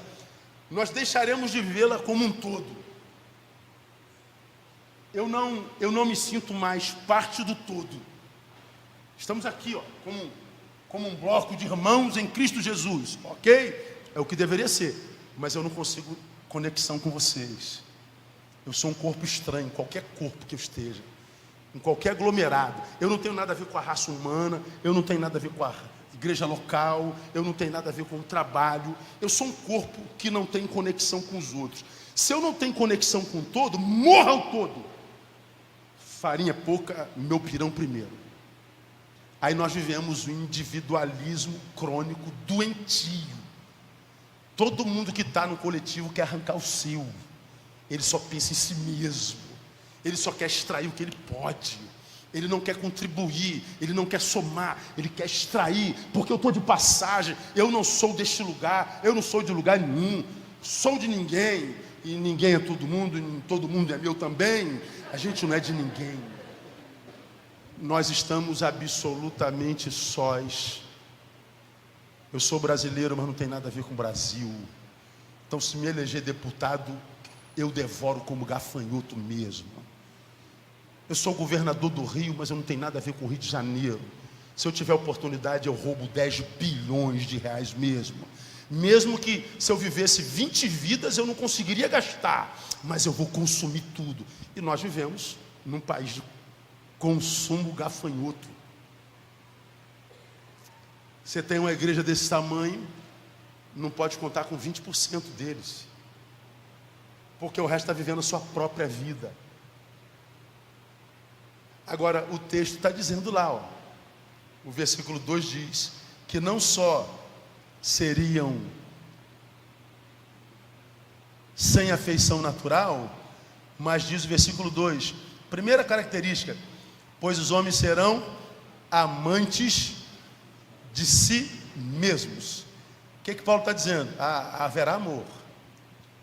nós deixaremos de vivê-la como um todo. Eu não me sinto mais parte do todo. Estamos aqui, ó, como um bloco de irmãos em Cristo Jesus, ok? É o que deveria ser, mas eu não consigo conexão com vocês. Eu sou um corpo estranho, em qualquer corpo que eu esteja, em qualquer aglomerado. Eu não tenho nada a ver com a raça humana, eu não tenho nada a ver com a igreja local, eu não tenho nada a ver com o trabalho. Eu sou um corpo que não tem conexão com os outros. Se eu não tenho conexão com o todo, morra o todo. Farinha pouca, meu pirão primeiro. Aí nós vivemos o individualismo crônico doentio. Todo mundo que está no coletivo quer arrancar o seu. Ele só pensa em si mesmo. Ele só quer extrair o que ele pode. Ele não quer contribuir, ele não quer somar, ele quer extrair, porque eu estou de passagem, eu não sou deste lugar, eu não sou de lugar nenhum, sou de ninguém, e ninguém é todo mundo, e todo mundo é meu também. A gente não é de ninguém. Nós estamos absolutamente sós. Eu sou brasileiro, mas não tem nada a ver com o Brasil. Então, se me eleger deputado, eu devoro como gafanhoto mesmo. Eu sou governador do Rio, mas eu não tenho nada a ver com o Rio de Janeiro. Se eu tiver oportunidade, eu roubo 10 bilhões de reais mesmo. Mesmo que se eu vivesse 20 vidas, eu não conseguiria gastar. Mas eu vou consumir tudo. E nós vivemos num país de consumo gafanhoto. Você tem uma igreja desse tamanho, não pode contar com 20% deles. Porque o resto está vivendo a sua própria vida. Agora, o texto está dizendo lá, ó, o versículo 2 diz que não só seriam sem afeição natural, mas diz o versículo 2, primeira característica, pois os homens serão amantes de si mesmos. O que Paulo está dizendo? Haverá amor.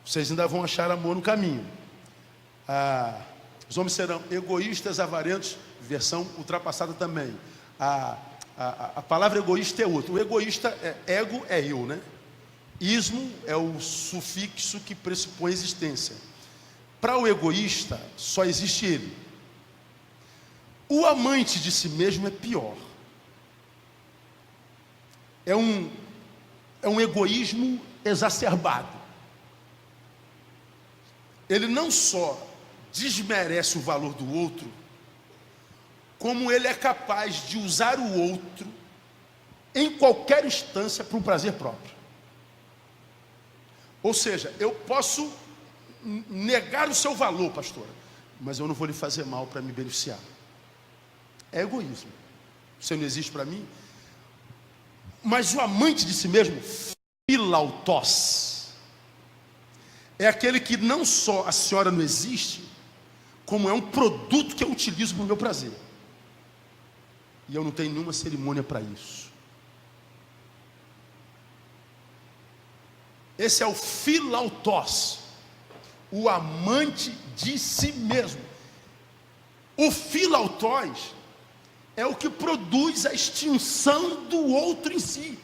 Vocês ainda vão achar amor no caminho. Os homens serão egoístas, avarentos, versão ultrapassada também. A palavra egoísta é outra. O egoísta, ego é eu, né? Ismo é o sufixo que pressupõe existência. Para o egoísta, só existe ele. O amante de si mesmo é pior. É um egoísmo exacerbado. Ele não só desmerece o valor do outro, como ele é capaz de usar o outro em qualquer instância para um prazer próprio. Ou seja, eu posso negar o seu valor, pastora, mas eu não vou lhe fazer mal para me beneficiar. É egoísmo. Você não existe para mim. Mas o amante de si mesmo, filautos, é aquele que não só a senhora não existe, como é um produto que eu utilizo para o meu prazer. E eu não tenho nenhuma cerimônia para isso. Esse é o filautos, o amante de si mesmo. O filautos é o que produz a extinção do outro em si.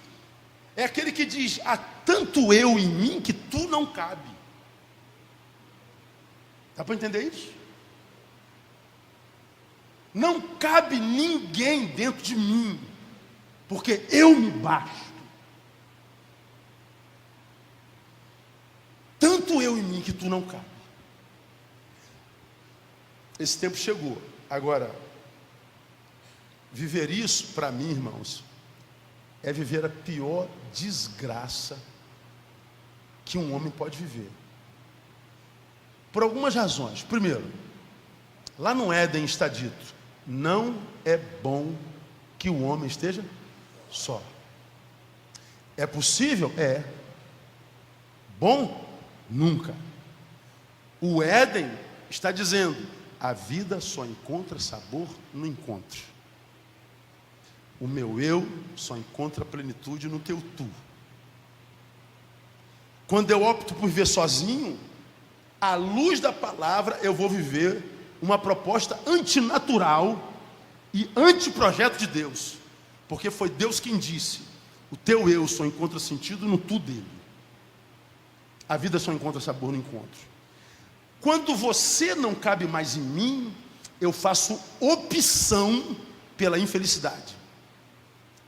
É aquele que diz, há tanto eu em mim que tu não cabe. Dá para entender isso? Não cabe ninguém dentro de mim, porque eu me basto. Tanto eu em mim que tu não cabe. Esse tempo chegou. Agora, viver isso, para mim, irmãos, é viver a pior desgraça que um homem pode viver. Por algumas razões. Primeiro, lá no Éden está dito, não é bom que o homem esteja só. É possível? É. Bom? Nunca. O Éden está dizendo, a vida só encontra sabor no encontro. O meu eu só encontra plenitude no teu tu. Quando eu opto por viver sozinho, à luz da palavra, eu vou viver uma proposta antinatural e antiprojeto de Deus. Porque foi Deus quem disse, o teu eu só encontra sentido no tu dele. A vida só encontra sabor no encontro. Quando você não cabe mais em mim, eu faço opção pela infelicidade.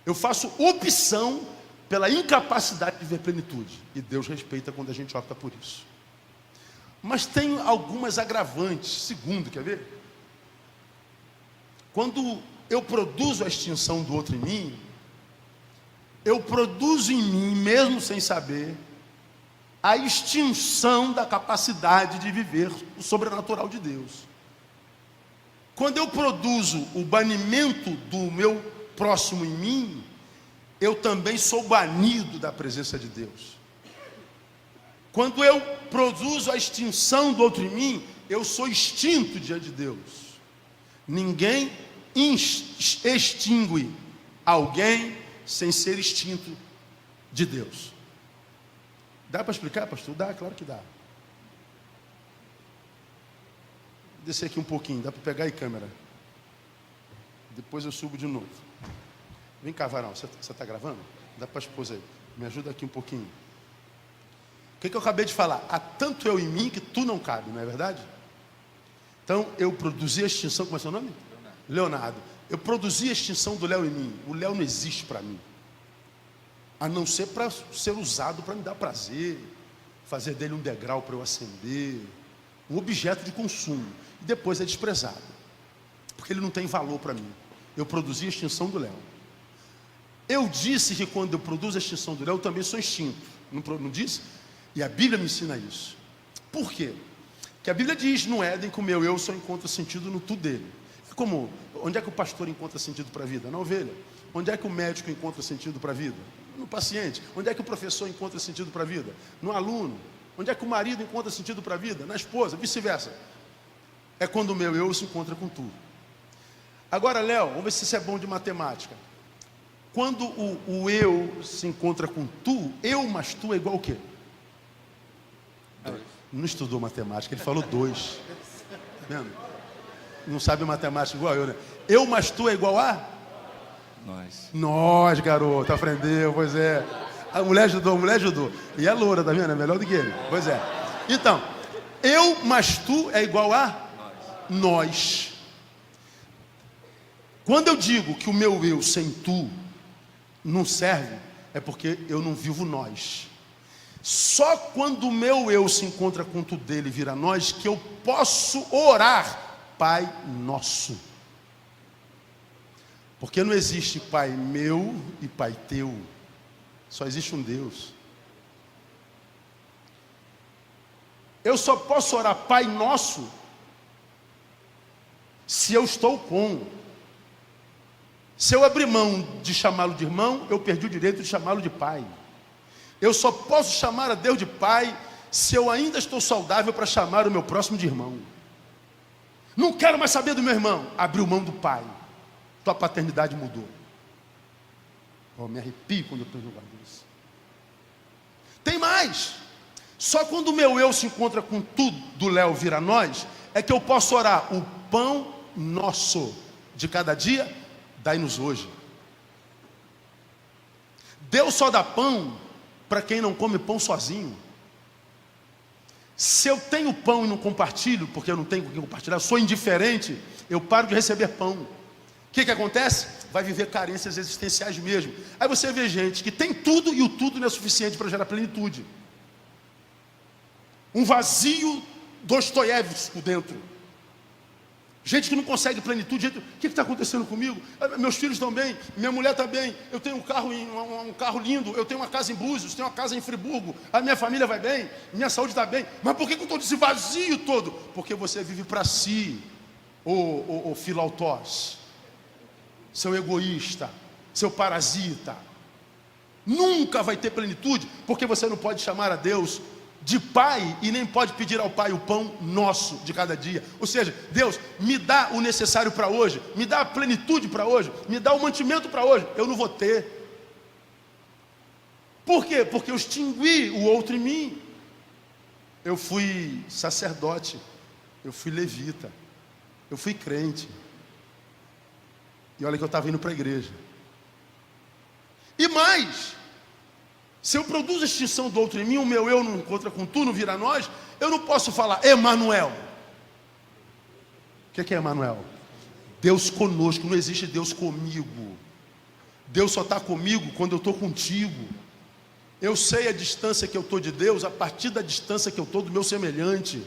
Eu faço opção pela incapacidade de ver plenitude. E Deus respeita quando a gente opta por isso. Mas tem algumas agravantes. Segundo, quer ver? Quando eu produzo a extinção do outro em mim, eu produzo em mim, mesmo sem saber, a extinção da capacidade de viver o sobrenatural de Deus. Quando eu produzo o banimento do meu próximo em mim, eu também sou banido da presença de Deus. Quando eu produzo a extinção do outro em mim, eu sou extinto diante de Deus. Ninguém extingue alguém sem ser extinto de Deus. Dá para explicar, pastor? Dá, claro que dá. Vou descer aqui um pouquinho, dá para pegar aí, câmera? Depois eu subo de novo. Vem cá, varão, você está gravando? Dá para a esposa aí. Me ajuda aqui um pouquinho. O que eu acabei de falar? Há tanto eu em mim que tu não cabe, não é verdade? Então, eu produzi a extinção, como é seu nome? Leonardo. Eu produzi a extinção do Léo em mim. O Léo não existe para mim, a não ser para ser usado para me dar prazer, fazer dele um degrau para eu ascender, um objeto de consumo, e depois é desprezado, porque ele não tem valor para mim. Eu produzi a extinção do Léo. Eu disse que quando eu produzo a extinção do Léo, eu também sou extinto. Não disse? E a Bíblia me ensina isso. Por quê? Porque a Bíblia diz no Éden que o meu eu só encontra sentido no tu dele. É como, onde é que o pastor encontra sentido para a vida? Na ovelha. Onde é que o médico encontra sentido para a vida? No paciente. Onde é que o professor encontra sentido para a vida? No aluno. Onde é que o marido encontra sentido para a vida? Na esposa, vice-versa. É quando o meu eu se encontra com tu. Agora, Léo, vamos ver se isso é bom de matemática. Quando o eu se encontra com tu, eu mais tu é igual o quê? Não estudou matemática, ele falou 2. Tá vendo? Não sabe matemática igual eu, né? Eu mais tu é igual a? Nós, garoto, aprendeu, pois é. A mulher ajudou. E é loura, tá vendo? É melhor do que ele. Pois é. Então, eu mais tu é igual a? Nós. Quando eu digo que o meu eu sem tu não serve, é porque eu não vivo nós. Só quando o meu eu se encontra com tu dele e vira nós, que eu posso orar, Pai nosso. Porque não existe Pai meu e Pai teu. Só existe um Deus. Eu só posso orar Pai nosso se eu estou com. Se eu abrir mão de chamá-lo de irmão, eu perdi o direito de chamá-lo de pai. Eu só posso chamar a Deus de pai se eu ainda estou saudável para chamar o meu próximo de irmão. Não quero mais saber do meu irmão. Abriu mão do pai. Tua paternidade mudou. Me arrepio quando eu estou jogando isso. Tem mais. Só quando o meu eu se encontra com tudo do Léo vira nós, é que eu posso orar o pão nosso de cada dia, dai-nos hoje. Deus só dá pão para quem não come pão sozinho. Se eu tenho pão e não compartilho, porque eu não tenho com quem compartilhar, eu sou indiferente, eu paro de receber pão. O que acontece? Vai viver carências existenciais mesmo. Aí você vê gente que tem tudo e o tudo não é suficiente para gerar plenitude. Um vazio Dostoiévski dentro. Gente que não consegue plenitude. O que está acontecendo comigo? Meus filhos estão bem, minha mulher está bem, eu tenho um carro lindo, eu tenho uma casa em Búzios, tenho uma casa em Friburgo, a minha família vai bem, minha saúde está bem. Mas por que eu estou nesse vazio todo? Porque você vive para si, ô filautós, seu egoísta, seu parasita. Nunca vai ter plenitude, porque você não pode chamar a Deus de pai e nem pode pedir ao pai o pão nosso de cada dia. Ou seja, Deus, me dá o necessário para hoje, me dá a plenitude para hoje, me dá o mantimento para hoje. Eu não vou ter. Por quê? Porque eu extingui o outro em mim. Eu fui sacerdote, eu fui levita, eu fui crente. E olha que eu estava indo para a igreja. E mais, se eu produzo a extinção do outro em mim, o meu eu não encontra com tu, não vira nós, eu não posso falar Emanuel. O que é Emanuel? Deus conosco. Não existe Deus comigo. Deus só está comigo quando eu estou contigo. Eu sei a distância que eu estou de Deus a partir da distância que eu estou do meu semelhante.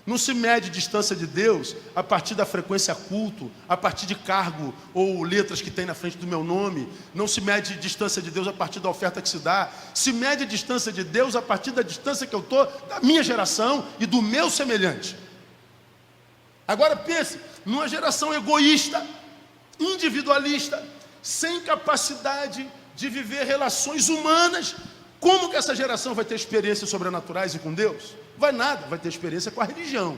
Não se mede distância de Deus a partir da frequência culto, a partir de cargo ou letras que tem na frente do meu nome. Não se mede distância de Deus a partir da oferta que se dá. Se mede a distância de Deus a partir da distância que eu estou da minha geração e do meu semelhante. Agora pense, numa geração egoísta, individualista, sem capacidade de viver relações humanas, como que essa geração vai ter experiências sobrenaturais e com Deus? Vai nada, vai ter experiência com a religião.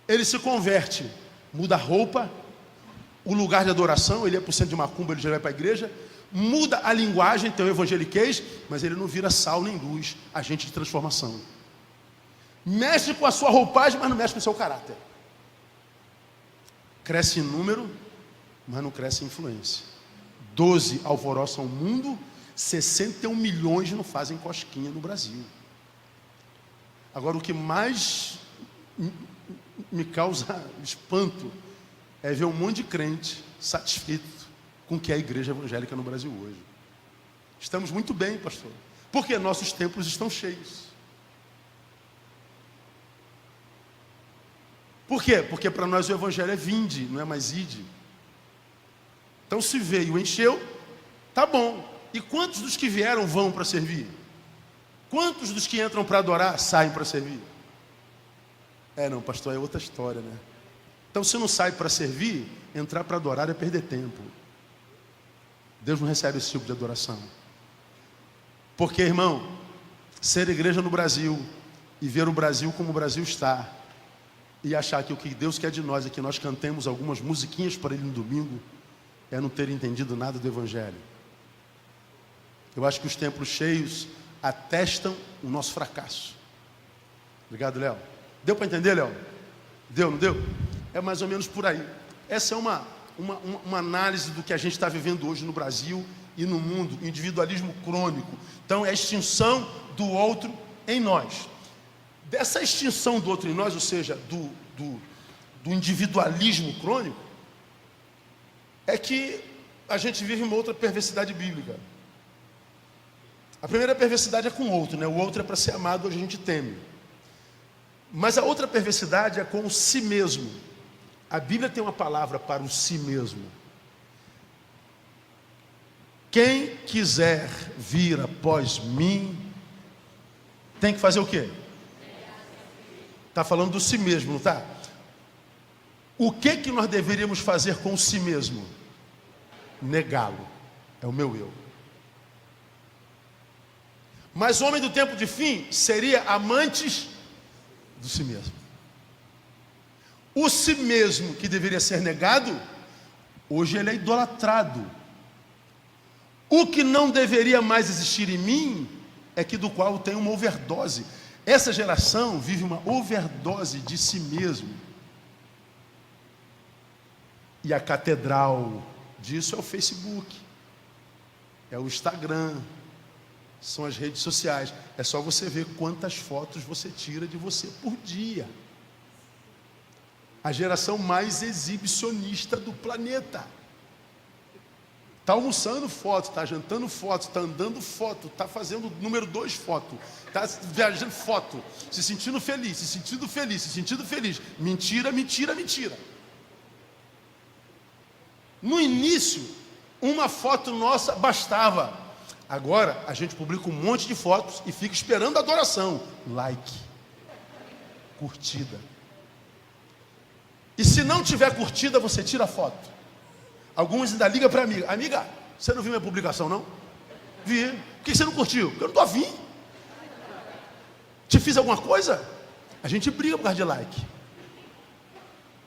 Ele se converte, muda a roupa, o lugar de adoração, ele é para o centro de macumba, ele já vai para a igreja, muda a linguagem, tem o evangeliquez, mas ele não vira sal nem luz, agente de transformação. Mexe com a sua roupagem, mas não mexe com o seu caráter. Cresce em número, mas não cresce em influência. 12 alvoroçam o mundo, 61 milhões não fazem cosquinha no Brasil. Agora, o que mais me causa espanto é ver um monte de crente satisfeito com o que é a igreja evangélica no Brasil hoje. Estamos muito bem, pastor, porque nossos templos estão cheios. Por quê? Porque para nós o evangelho é vinde, não é mais ide. Então se veio, encheu, tá bom. E quantos dos que vieram vão para servir? Quantos dos que entram para adorar saem para servir? Não, pastor, é outra história, né? Então se não sai para servir, entrar para adorar é perder tempo. Deus não recebe esse tipo de adoração. Porque, irmão, ser igreja no Brasil e ver o Brasil como o Brasil está, e achar que o que Deus quer de nós é que nós cantemos algumas musiquinhas para Ele no domingo, é não ter entendido nada do Evangelho. Eu acho que os templos cheios atestam o nosso fracasso. Obrigado, Léo. Deu para entender, Léo? Deu, não deu? É mais ou menos por aí. Essa é uma análise do que a gente está vivendo hoje no Brasil e no mundo, individualismo crônico. Então é a extinção do outro em nós. Dessa extinção do outro em nós, ou seja, do individualismo crônico, é que a gente vive uma outra perversidade bíblica. A primeira perversidade é com o outro, né? O outro é para ser amado, hoje a gente teme. Mas a outra perversidade é com o si mesmo. A Bíblia tem uma palavra para o si mesmo. Quem quiser vir após mim, tem que fazer o quê? Está falando do si mesmo, não está? O que nós deveríamos fazer com o si mesmo? Negá-lo. É o meu eu. Mas o homem do tempo de fim seria amantes do si mesmo. O si mesmo que deveria ser negado, hoje ele é idolatrado. O que não deveria mais existir em mim é que do qual eu tenho uma overdose. Essa geração vive uma overdose de si mesmo. E a catedral disso é o Facebook, é o Instagram, são as redes sociais. É só você ver quantas fotos você tira de você por dia. A geração mais exibicionista do planeta. Está almoçando foto, está jantando foto, está andando foto, está fazendo número 2 foto, está viajando foto, se sentindo feliz, se sentindo feliz, se sentindo feliz. Mentira, mentira, mentira. No início, uma foto nossa bastava. Agora, a gente publica um monte de fotos e fica esperando a adoração. Like, curtida. E se não tiver curtida, você tira a foto. Alguns ainda ligam para a amiga. Amiga, você não viu minha publicação, não? Vi. Por que você não curtiu? Porque eu não estou afim. Te fiz alguma coisa? A gente briga por causa de like.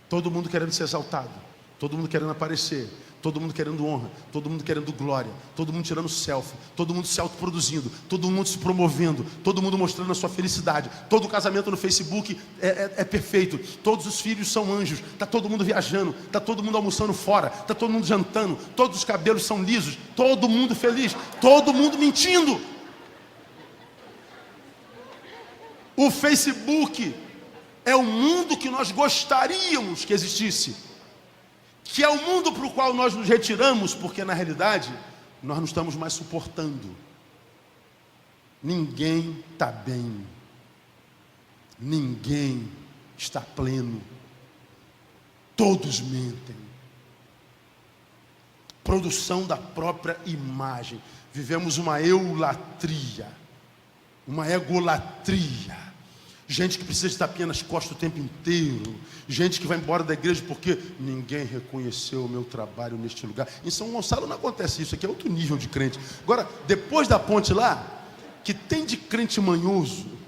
Todo mundo querendo ser exaltado. Todo mundo querendo aparecer. Todo mundo querendo honra. Todo mundo querendo glória. Todo mundo tirando selfie. Todo mundo se autoproduzindo. Todo mundo se promovendo. Todo mundo mostrando a sua felicidade. Todo casamento no Facebook é perfeito. Todos os filhos são anjos. Está todo mundo viajando. Está todo mundo almoçando fora. Está todo mundo jantando. Todos os cabelos são lisos. Todo mundo feliz. Todo mundo mentindo. O Facebook é o mundo que nós gostaríamos que existisse. Que é o mundo para o qual nós nos retiramos, porque na realidade nós não estamos mais suportando. Ninguém está bem. Ninguém está pleno. Todos mentem. Produção da própria imagem. Vivemos uma eulatria, uma egolatria. Gente que precisa de tapinha nas costas o tempo inteiro. Gente que vai embora da igreja porque ninguém reconheceu o meu trabalho neste lugar. Em São Gonçalo não acontece isso, aqui é outro nível de crente. Agora, depois da ponte lá, que tem de crente manhoso,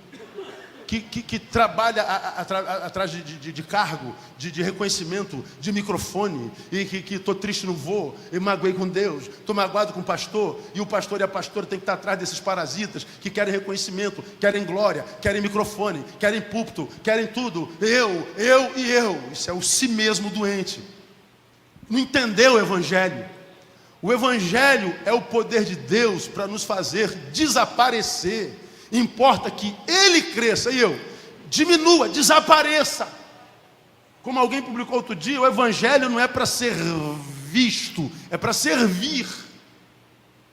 que trabalha atrás de cargo, de reconhecimento, de microfone, e que estou triste, não vou, e magoei com Deus, estou magoado com o pastor, e o pastor e a pastora tem que estar atrás desses parasitas que querem reconhecimento, querem glória, querem microfone, querem púlpito, querem tudo. Eu. Isso é o si mesmo doente. Não entendeu o Evangelho? O Evangelho é o poder de Deus para nos fazer desaparecer. Importa que Ele cresça e eu diminua, desapareça. Como alguém publicou outro dia, o Evangelho não é para ser visto, é para servir.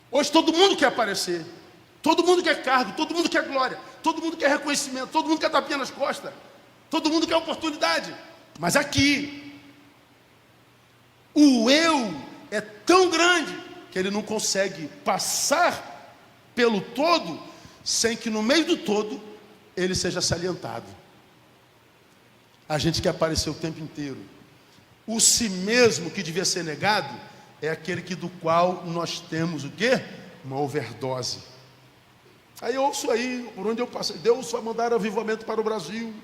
Hoje todo mundo quer aparecer, todo mundo quer cargo, todo mundo quer glória, todo mundo quer reconhecimento, todo mundo quer tapinha nas costas, todo mundo quer oportunidade. Mas aqui, o eu é tão grande que ele não consegue passar pelo todo sem que no meio do todo ele seja salientado. A gente quer aparecer o tempo inteiro. O si mesmo que devia ser negado é aquele que do qual nós temos o quê? Uma overdose. Aí eu ouço aí, por onde eu passo, Deus vai mandar avivamento para o Brasil.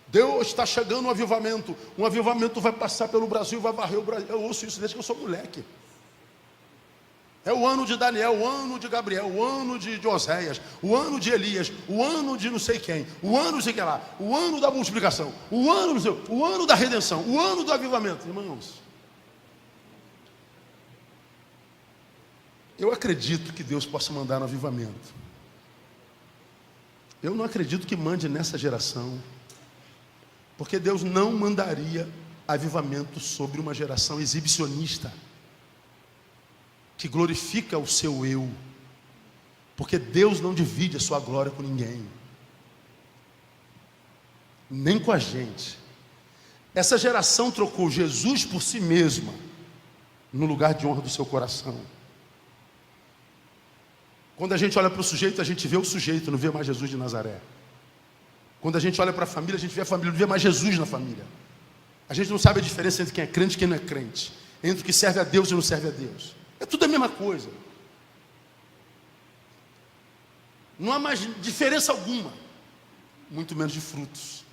Deus está chegando um avivamento vai passar pelo Brasil, vai varrer o Brasil. Eu ouço isso desde que eu sou moleque. É o ano de Daniel, o ano de Gabriel, o ano de Oséias, o ano de Elias, o ano de não sei quem, o ano de sei que lá, o ano da multiplicação, o ano da redenção, o ano do avivamento. Irmãos, eu acredito que Deus possa mandar um avivamento. Eu não acredito que mande nessa geração, porque Deus não mandaria avivamento sobre uma geração exibicionista, que glorifica o seu eu, porque Deus não divide a sua glória com ninguém, nem com a gente. Essa geração trocou Jesus por si mesma, no lugar de honra do seu coração. Quando a gente olha para o sujeito, a gente vê o sujeito, não vê mais Jesus de Nazaré. Quando a gente olha para a família, a gente vê a família, não vê mais Jesus na família. A gente não sabe a diferença entre quem é crente e quem não é crente, entre o que serve a Deus e não serve a Deus. É tudo a mesma coisa. Não há mais diferença alguma, muito menos de frutos.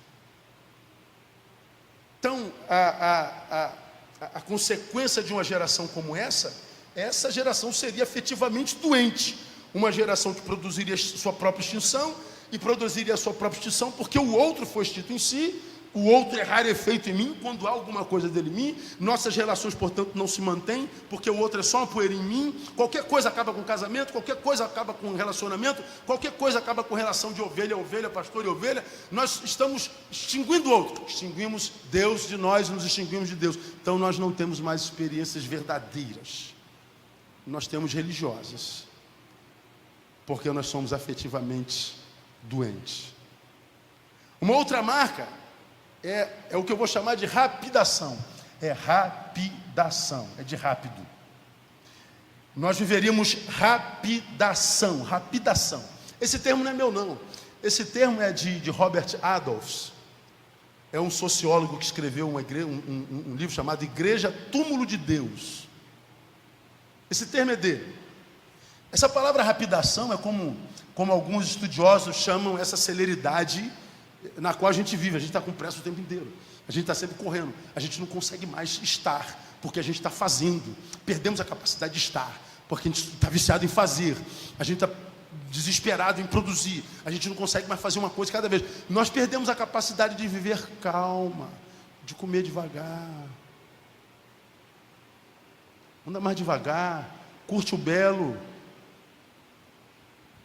Então, a consequência de uma geração como essa geração seria efetivamente doente. Uma geração que produziria sua própria extinção, e produziria a sua própria extinção, porque o outro foi extinto em si, o outro é rarefeito em mim, quando há alguma coisa dele em mim, nossas relações, portanto, não se mantêm, porque o outro é só uma poeira em mim, qualquer coisa acaba com casamento, qualquer coisa acaba com relacionamento, qualquer coisa acaba com relação de ovelha a ovelha, pastor e ovelha, nós estamos extinguindo o outro, extinguimos Deus de nós e nos extinguimos de Deus, então nós não temos mais experiências verdadeiras, nós temos religiosas, porque nós somos afetivamente doentes. Uma outra marca é o que eu vou chamar de rapidação. É rapidação, é de rápido. Nós viveríamos rapidação. Esse termo não é meu não. Esse termo é de Robert Adolphs. É um sociólogo que escreveu um livro chamado Igreja Túmulo de Deus. Esse termo é dele. Essa palavra rapidação é como alguns estudiosos chamam essa celeridade na qual a gente vive. A gente está com pressa o tempo inteiro, a gente está sempre correndo, a gente não consegue mais estar, porque a gente está fazendo, perdemos a capacidade de estar, porque a gente está viciado em fazer, a gente está desesperado em produzir, a gente não consegue mais fazer uma coisa cada vez, nós perdemos a capacidade de viver calma, de comer devagar, anda mais devagar, curte o belo,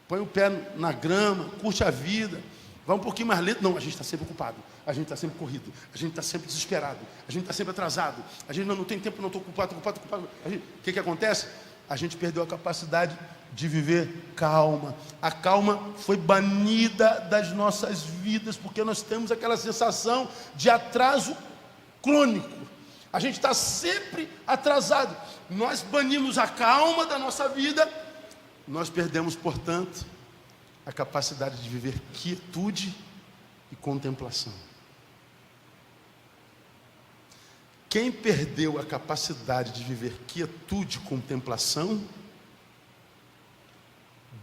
põe o pé na grama, curte a vida, vai um pouquinho mais lento. Não, a gente está sempre ocupado, a gente está sempre corrido, a gente está sempre desesperado, a gente está sempre atrasado, a gente não tem tempo, não estou ocupado. O que acontece? A gente perdeu a capacidade de viver calma. A calma foi banida das nossas vidas, porque nós temos aquela sensação de atraso crônico. A gente está sempre atrasado. Nós banimos a calma da nossa vida, nós perdemos, portanto, a capacidade de viver quietude e contemplação. Quem perdeu a capacidade de viver quietude e contemplação,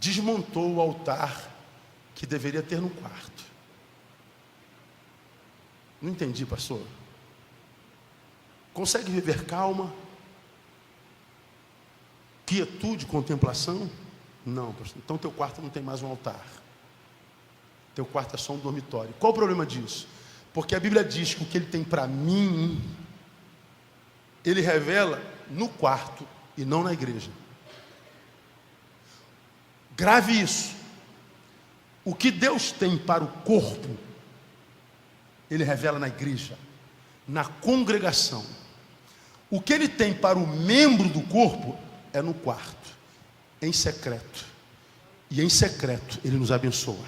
desmontou o altar que deveria ter no quarto. Não entendi, pastor. Consegue viver calma, quietude, contemplação? Não, pastor. Então teu quarto não tem mais um altar. Teu quarto é só um dormitório. Qual o problema disso? Porque a Bíblia diz que o que Ele tem para mim, Ele revela no quarto e não na igreja. Grave isso. O que Deus tem para o corpo, Ele revela na igreja, na congregação. O que ele tem para o membro do corpo é no quarto, em secreto. E em secreto ele nos abençoa.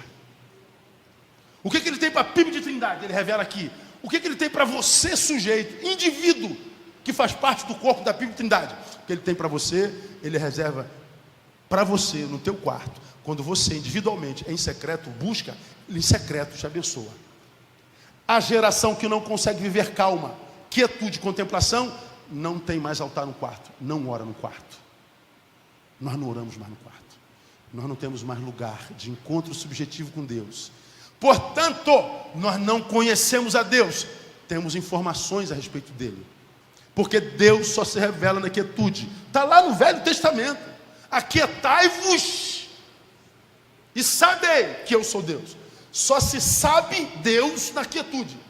O que ele tem para a PIB de Trindade? Ele revela aqui. O que ele tem para você, sujeito, indivíduo, que faz parte do corpo da PIB de Trindade? O que ele tem para você, ele reserva para você, no teu quarto. Quando você, individualmente, em secreto, busca, ele em secreto te abençoa. A geração que não consegue viver calma, quietude, contemplação, não tem mais altar no quarto, não ora no quarto. Nós não oramos mais no quarto. Nós não temos mais lugar de encontro subjetivo com Deus. Portanto, nós não conhecemos a Deus, temos informações a respeito dele. Porque Deus só se revela na quietude. Está lá no Velho Testamento. Aquietai-vos e sabei que eu sou Deus. Só se sabe Deus na quietude.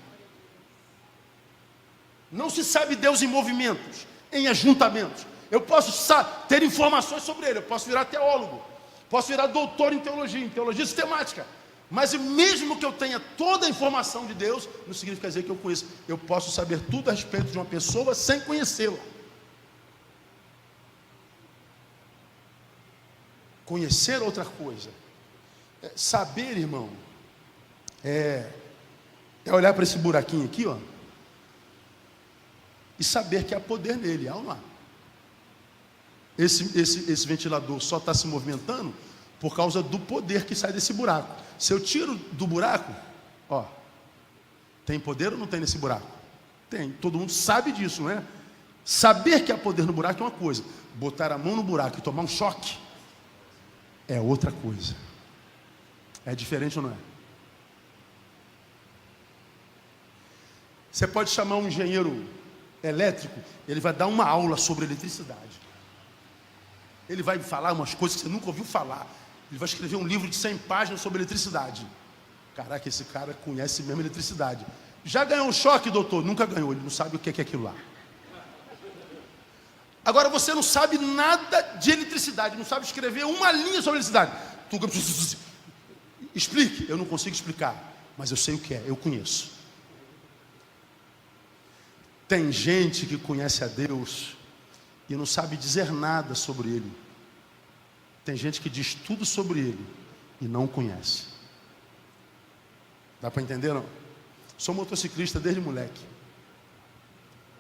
Não se sabe Deus em movimentos, em ajuntamentos. Eu posso ter informações sobre ele, eu posso virar teólogo, posso virar doutor em teologia sistemática. Mas mesmo que eu tenha toda a informação de Deus, não significa dizer que eu conheço. Eu posso saber tudo a respeito de uma pessoa sem conhecê-la. Conhecer outra coisa. Saber, irmão, é olhar para esse buraquinho aqui, ó, e saber que há poder nele, há ou não há? Esse ventilador só está se movimentando por causa do poder que sai desse buraco. Se eu tiro do buraco, ó, tem poder ou não tem nesse buraco? Tem, todo mundo sabe disso, não é? Saber que há poder no buraco é uma coisa, botar a mão no buraco e tomar um choque é outra coisa. É diferente ou não é? Você pode chamar um engenheiro elétrico, ele vai dar uma aula sobre eletricidade. Ele vai falar umas coisas que você nunca ouviu falar. Ele vai escrever um livro de 100 páginas sobre eletricidade. Caraca, esse cara conhece mesmo eletricidade. Já ganhou um choque, doutor? Nunca ganhou, ele não sabe o que é aquilo lá. Agora você não sabe nada de eletricidade, não sabe escrever uma linha sobre eletricidade. Explique, eu não consigo explicar, mas eu sei o que é, eu conheço. Tem gente que conhece a Deus e não sabe dizer nada sobre Ele. Tem gente que diz tudo sobre Ele e não o conhece. Dá para entender, não? Sou motociclista desde moleque.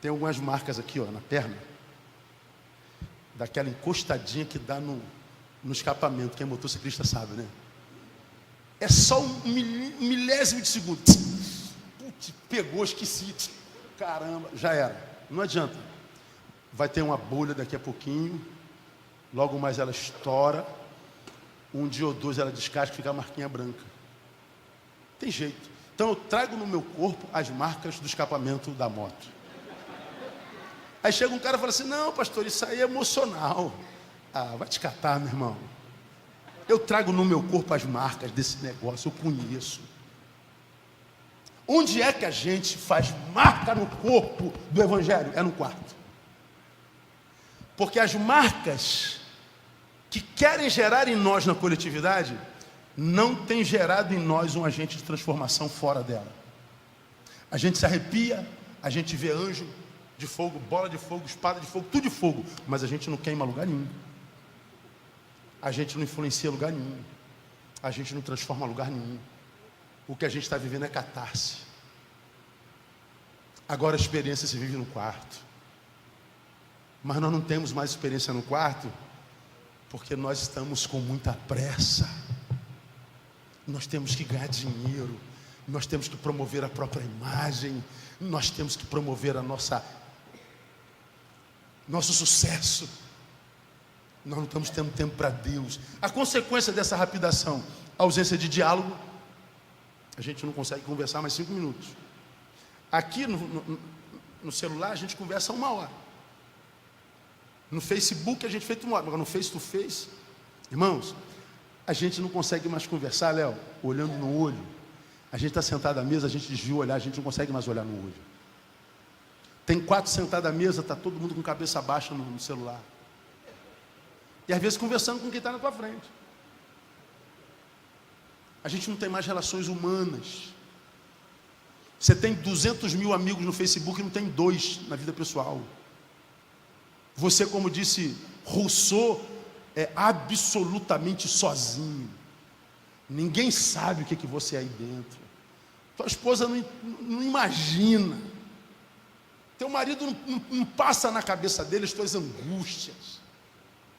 Tem algumas marcas aqui, ó, na perna. Daquela encostadinha que dá no escapamento. Quem é motociclista sabe, né? É só um milésimo de segundo. Putz, pegou, esqueci. Caramba, já era. Não adianta. Vai ter uma bolha daqui a pouquinho. Logo mais ela estoura. Um dia ou dois ela descasca e fica a marquinha branca. Tem jeito. Então eu trago no meu corpo as marcas do escapamento da moto. Aí chega um cara e fala assim: não, pastor, isso aí é emocional. Ah, vai te catar, meu irmão. Eu trago no meu corpo as marcas desse negócio, eu conheço. Onde é que a gente faz marca no corpo do Evangelho? É no quarto. Porque as marcas que querem gerar em nós na coletividade não têm gerado em nós um agente de transformação fora dela. A gente se arrepia, a gente vê anjo de fogo, bola de fogo, espada de fogo, tudo de fogo, mas a gente não queima lugar nenhum. A gente não influencia lugar nenhum. A gente não transforma lugar nenhum. O que a gente está vivendo é catarse. Agora a experiência se vive no quarto. Mas nós não temos mais experiência no quarto, porque nós estamos com muita pressa. Nós temos que ganhar dinheiro, nós temos que promover a própria imagem, nós temos que promover nosso sucesso. Nós não estamos tendo tempo para Deus. A consequência dessa rapidação, a ausência de diálogo. A gente não consegue conversar mais 5 minutos. Aqui no celular a gente conversa 1 hora. No Facebook a gente fez 1 hora. Agora no Face to Face, irmãos, a gente não consegue mais conversar, Léo, olhando no olho. A gente está sentado à mesa, a gente desvia o olhar, a gente não consegue mais olhar no olho. Tem 4 sentados à mesa, está todo mundo com cabeça baixa no celular. E às vezes conversando com quem está na tua frente. A gente não tem mais relações humanas. Você tem 200 mil amigos no Facebook e não tem 2 na vida pessoal. Você, como disse Rousseau, é absolutamente sozinho. Ninguém sabe o que você é aí dentro. Tua esposa não imagina. Teu marido não passa na cabeça dele as tuas angústias.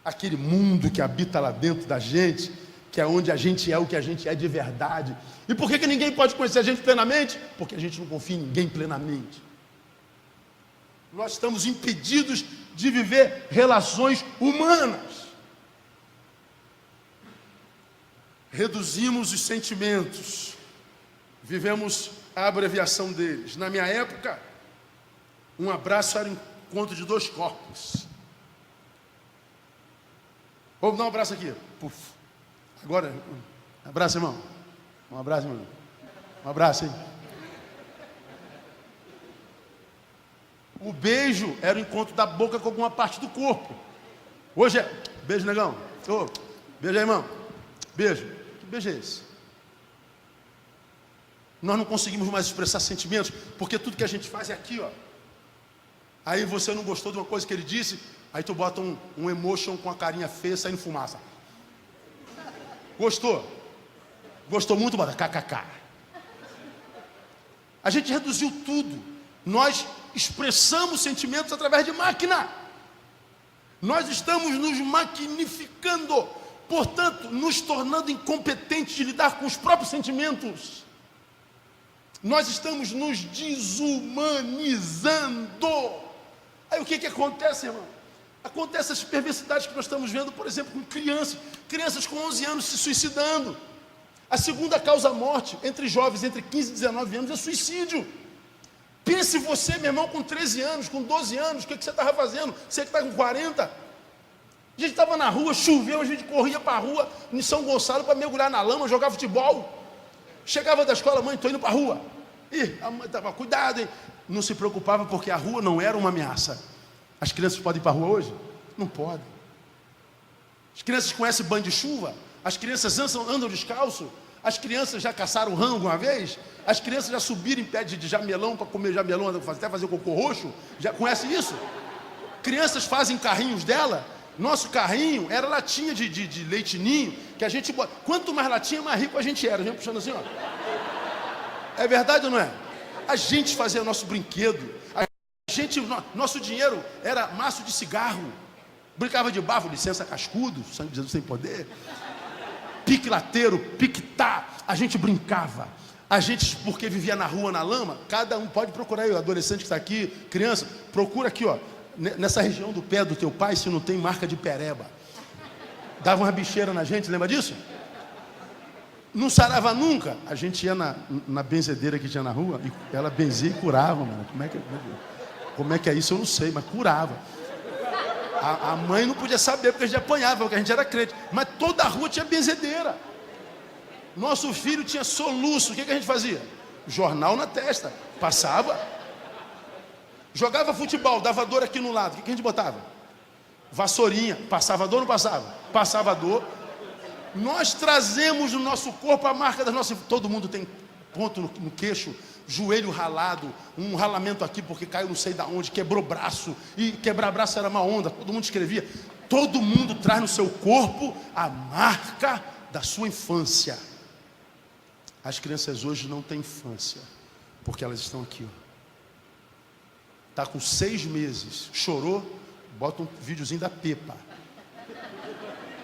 Aquele mundo que habita lá dentro da gente, que é onde a gente é o que a gente é de verdade. E por que ninguém pode conhecer a gente plenamente? Porque a gente não confia em ninguém plenamente. Nós estamos impedidos de viver relações humanas. Reduzimos os sentimentos, vivemos a abreviação deles. Na minha época, um abraço era o encontro de dois corpos. Vamos dar um abraço aqui. Puf. Agora, um abraço, irmão. Um abraço, irmão. Um abraço, hein? O beijo era o encontro da boca com alguma parte do corpo. Hoje é beijo, negão. Ô, beijo aí, irmão. Beijo. Que beijo é esse? Nós não conseguimos mais expressar sentimentos, porque tudo que a gente faz é aqui, ó. Aí você não gostou de uma coisa que ele disse, aí tu bota um emotion com a carinha feia saindo fumaça. Gostou? Gostou muito, bota kkk. A gente reduziu tudo. Nós expressamos sentimentos através de máquina. Nós estamos nos maquinificando, portanto, nos tornando incompetentes de lidar com os próprios sentimentos. Nós estamos nos desumanizando. Aí o que acontece, irmão? Acontece essas perversidades que nós estamos vendo, por exemplo, com crianças com 11 anos se suicidando. A segunda causa morte entre jovens entre 15 e 19 anos é suicídio. Pense você, meu irmão, com 13 anos, com 12 anos, o que você estava fazendo? Você que está com 40. A gente estava na rua, choveu, a gente corria para a rua, em São Gonçalo, para mergulhar na lama, jogar futebol. Chegava da escola, mãe, estou indo para a rua. E a mãe estava, cuidado, hein? Não se preocupava porque a rua não era uma ameaça. As crianças podem ir para a rua hoje? Não podem. As crianças conhecem banho de chuva? As crianças andam descalço? As crianças já caçaram rango uma vez? As crianças já subiram em pé de jamelão para comer jamelão, até fazer cocô roxo? Já conhece isso? Crianças fazem carrinhos dela? Nosso carrinho era latinha de leite ninho, que a gente bota. Quanto mais latinha, mais rico a gente era. A gente puxando assim, ó. É verdade ou não é? A gente fazia nosso brinquedo. Nosso dinheiro era maço de cigarro. Brincava de bafo, licença cascudo, sangue de Jesus sem poder. Pique lateiro, pique-tá. A gente brincava. A gente, porque vivia na rua, na lama, cada um pode procurar aí, o adolescente que está aqui, criança, procura aqui, ó, nessa região do pé do teu pai, se não tem marca de pereba. Dava uma bicheira na gente, lembra disso? Não sarava nunca. A gente ia na benzedeira que tinha na rua, e ela benzia e curava, mano. Como é que é isso? Eu não sei, mas curava. A mãe não podia saber, porque a gente apanhava, porque a gente era crente. Mas toda a rua tinha benzedeira. Nosso filho tinha soluço. O que a gente fazia? Jornal na testa. Passava. Jogava futebol, dava dor aqui no lado. O que a gente botava? Vassourinha. Passava dor ou não passava? Passava dor. Nós trazemos no nosso corpo a marca das nossas... Todo mundo tem ponto no queixo, joelho ralado, um ralamento aqui porque caiu não sei de onde, quebrou braço, e quebrar braço era uma onda, todo mundo escrevia. Todo mundo traz no seu corpo a marca da sua infância. As crianças hoje não têm infância, porque elas estão aqui, ó. Está com 6 meses, chorou, bota um videozinho da Pepa.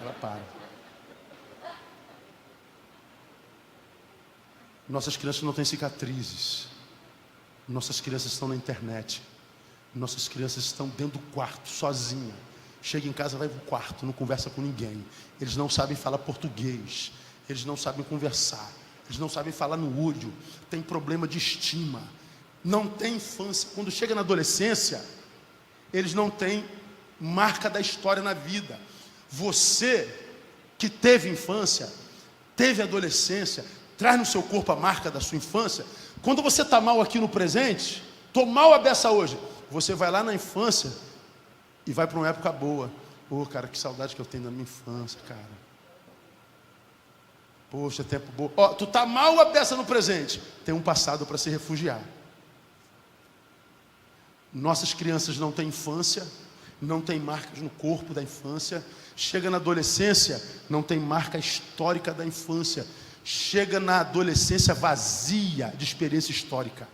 Ela para. Nossas crianças não têm cicatrizes. Nossas crianças estão na internet. Nossas crianças estão dentro do quarto, sozinha. Chega em casa, vai para o quarto, não conversa com ninguém. Eles não sabem falar português. Eles não sabem conversar. Eles não sabem falar no olho. Tem problema de estima. Não tem infância. Quando chega na adolescência, eles não têm marca da história na vida. Você que teve infância, teve adolescência, traz no seu corpo a marca da sua infância. Quando você está mal aqui no presente, estou mal a beça hoje, você vai lá na infância e vai para uma época boa. Pô, cara, que saudade que eu tenho da minha infância, cara. Poxa, tempo bom. Ó, tu está mal a beça no presente, tem um passado para se refugiar. Nossas crianças não têm infância, não tem marcas no corpo da infância. Chega na adolescência, não tem marca histórica da infância. Chega na adolescência vazia de experiência histórica.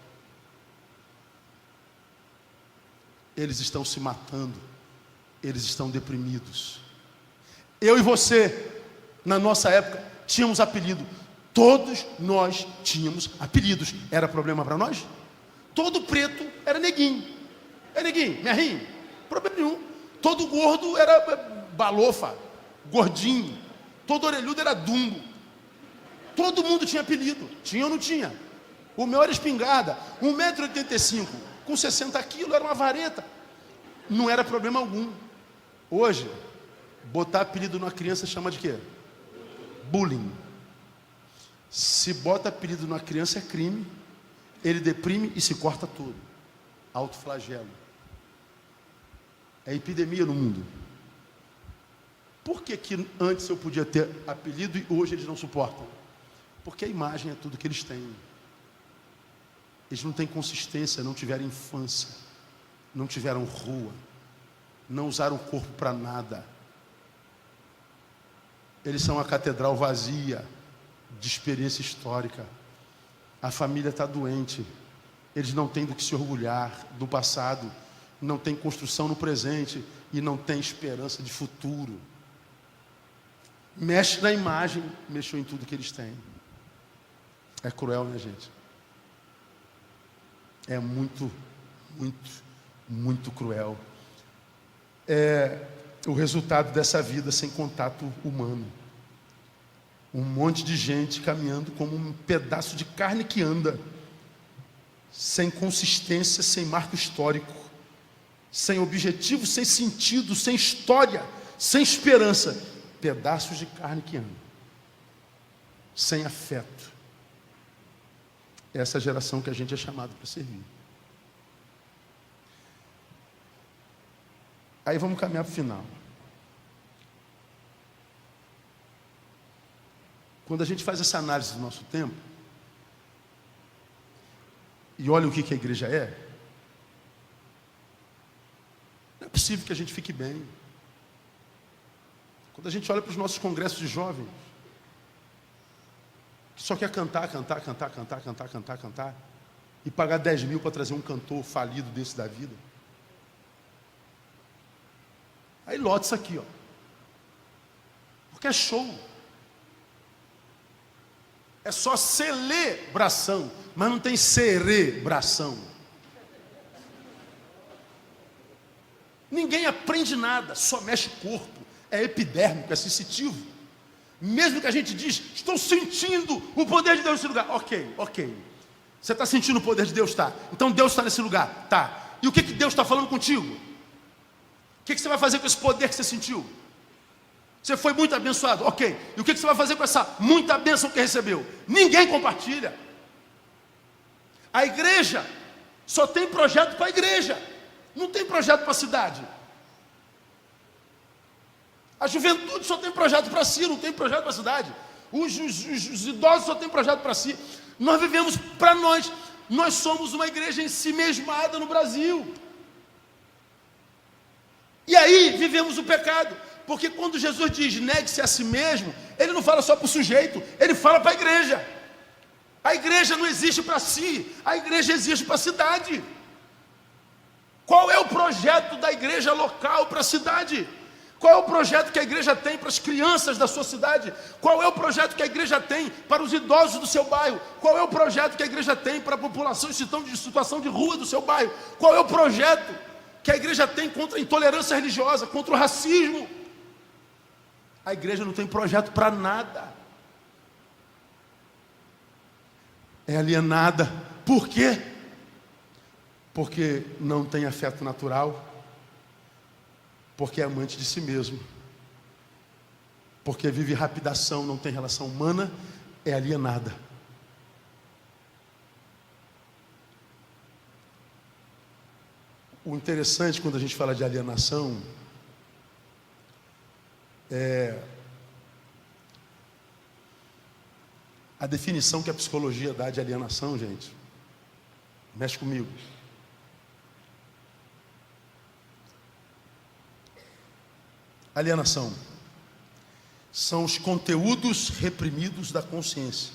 Eles estão se matando, eles estão deprimidos. Eu e você, na nossa época, tínhamos apelido. Todos nós tínhamos apelidos. Era problema para nós? Todo preto era neguinho. É neguinho, merrinho, problema nenhum. Todo gordo era balofa, gordinho. Todo orelhudo era dumbo. Todo mundo tinha apelido. Tinha ou não tinha? O meu era espingarda, 1,85 m, com 60 quilos, era uma vareta. Não era problema algum. Hoje, botar apelido numa criança chama de quê? Bullying. Se bota apelido numa criança é crime. Ele deprime e se corta todo. Autoflagelo. É epidemia no mundo. Por que antes eu podia ter apelido e hoje eles não suportam? Porque a imagem é tudo que eles têm. Eles não têm consistência, não tiveram infância, não tiveram rua, não usaram o corpo para nada. Eles são a catedral vazia de experiência histórica. A família está doente. Eles não têm do que se orgulhar do passado, não têm construção no presente e não têm esperança de futuro. Mexe na imagem, mexeu em tudo que eles têm. É cruel, né, gente? É muito, muito, muito cruel. É o resultado dessa vida sem contato humano. Um monte de gente caminhando como um pedaço de carne que anda, sem consistência, sem marco histórico, sem objetivo, sem sentido, sem história, sem esperança. Pedaços de carne que andam, sem afeto. Essa é a geração que a gente é chamado para servir. Aí vamos caminhar para o final. Quando a gente faz essa análise do nosso tempo, e olha o que a igreja é, não é possível que a gente fique bem. Quando a gente olha para os nossos congressos de jovens, que só quer cantar, e pagar 10 mil para trazer um cantor falido desse da vida. Aí lota isso aqui, ó. Porque é show. É só celebração, mas não tem cerebração. Ninguém aprende nada, só mexe o corpo. É epidérmico, é sensitivo. Mesmo que a gente diz, estou sentindo o poder de Deus nesse lugar. Ok. Você está sentindo o poder de Deus? Tá. Então Deus está nesse lugar? Tá. E o que Deus está falando contigo? O que você vai fazer com esse poder que você sentiu? Você foi muito abençoado, ok. E o que você vai fazer com essa muita bênção que recebeu? Ninguém compartilha. A igreja só tem projeto para a igreja. Não tem projeto para a cidade. A juventude só tem projeto para si, não tem projeto para a cidade. Os idosos só têm projeto para si. Nós vivemos para nós. Nós somos uma igreja em si mesmada no Brasil. E aí vivemos o pecado. Porque quando Jesus diz negue-se a si mesmo, Ele não fala só para o sujeito, Ele fala para a igreja. A igreja não existe para si, a igreja existe para a cidade. Qual é o projeto da igreja local para a cidade? Qual é o projeto que a igreja tem para as crianças da sua cidade? Qual é o projeto que a igreja tem para os idosos do seu bairro? Qual é o projeto que a igreja tem para a população em situação de rua do seu bairro? Qual é o projeto que a igreja tem contra a intolerância religiosa, contra o racismo? A igreja não tem projeto para nada. É alienada. Por quê? Porque não tem afeto natural. Porque é amante de si mesmo. Porque vive rapidação, não tem relação humana, é alienada. O interessante quando a gente fala de alienação é a definição que a psicologia dá de alienação, gente. Mexe comigo. Alienação são os conteúdos reprimidos da consciência.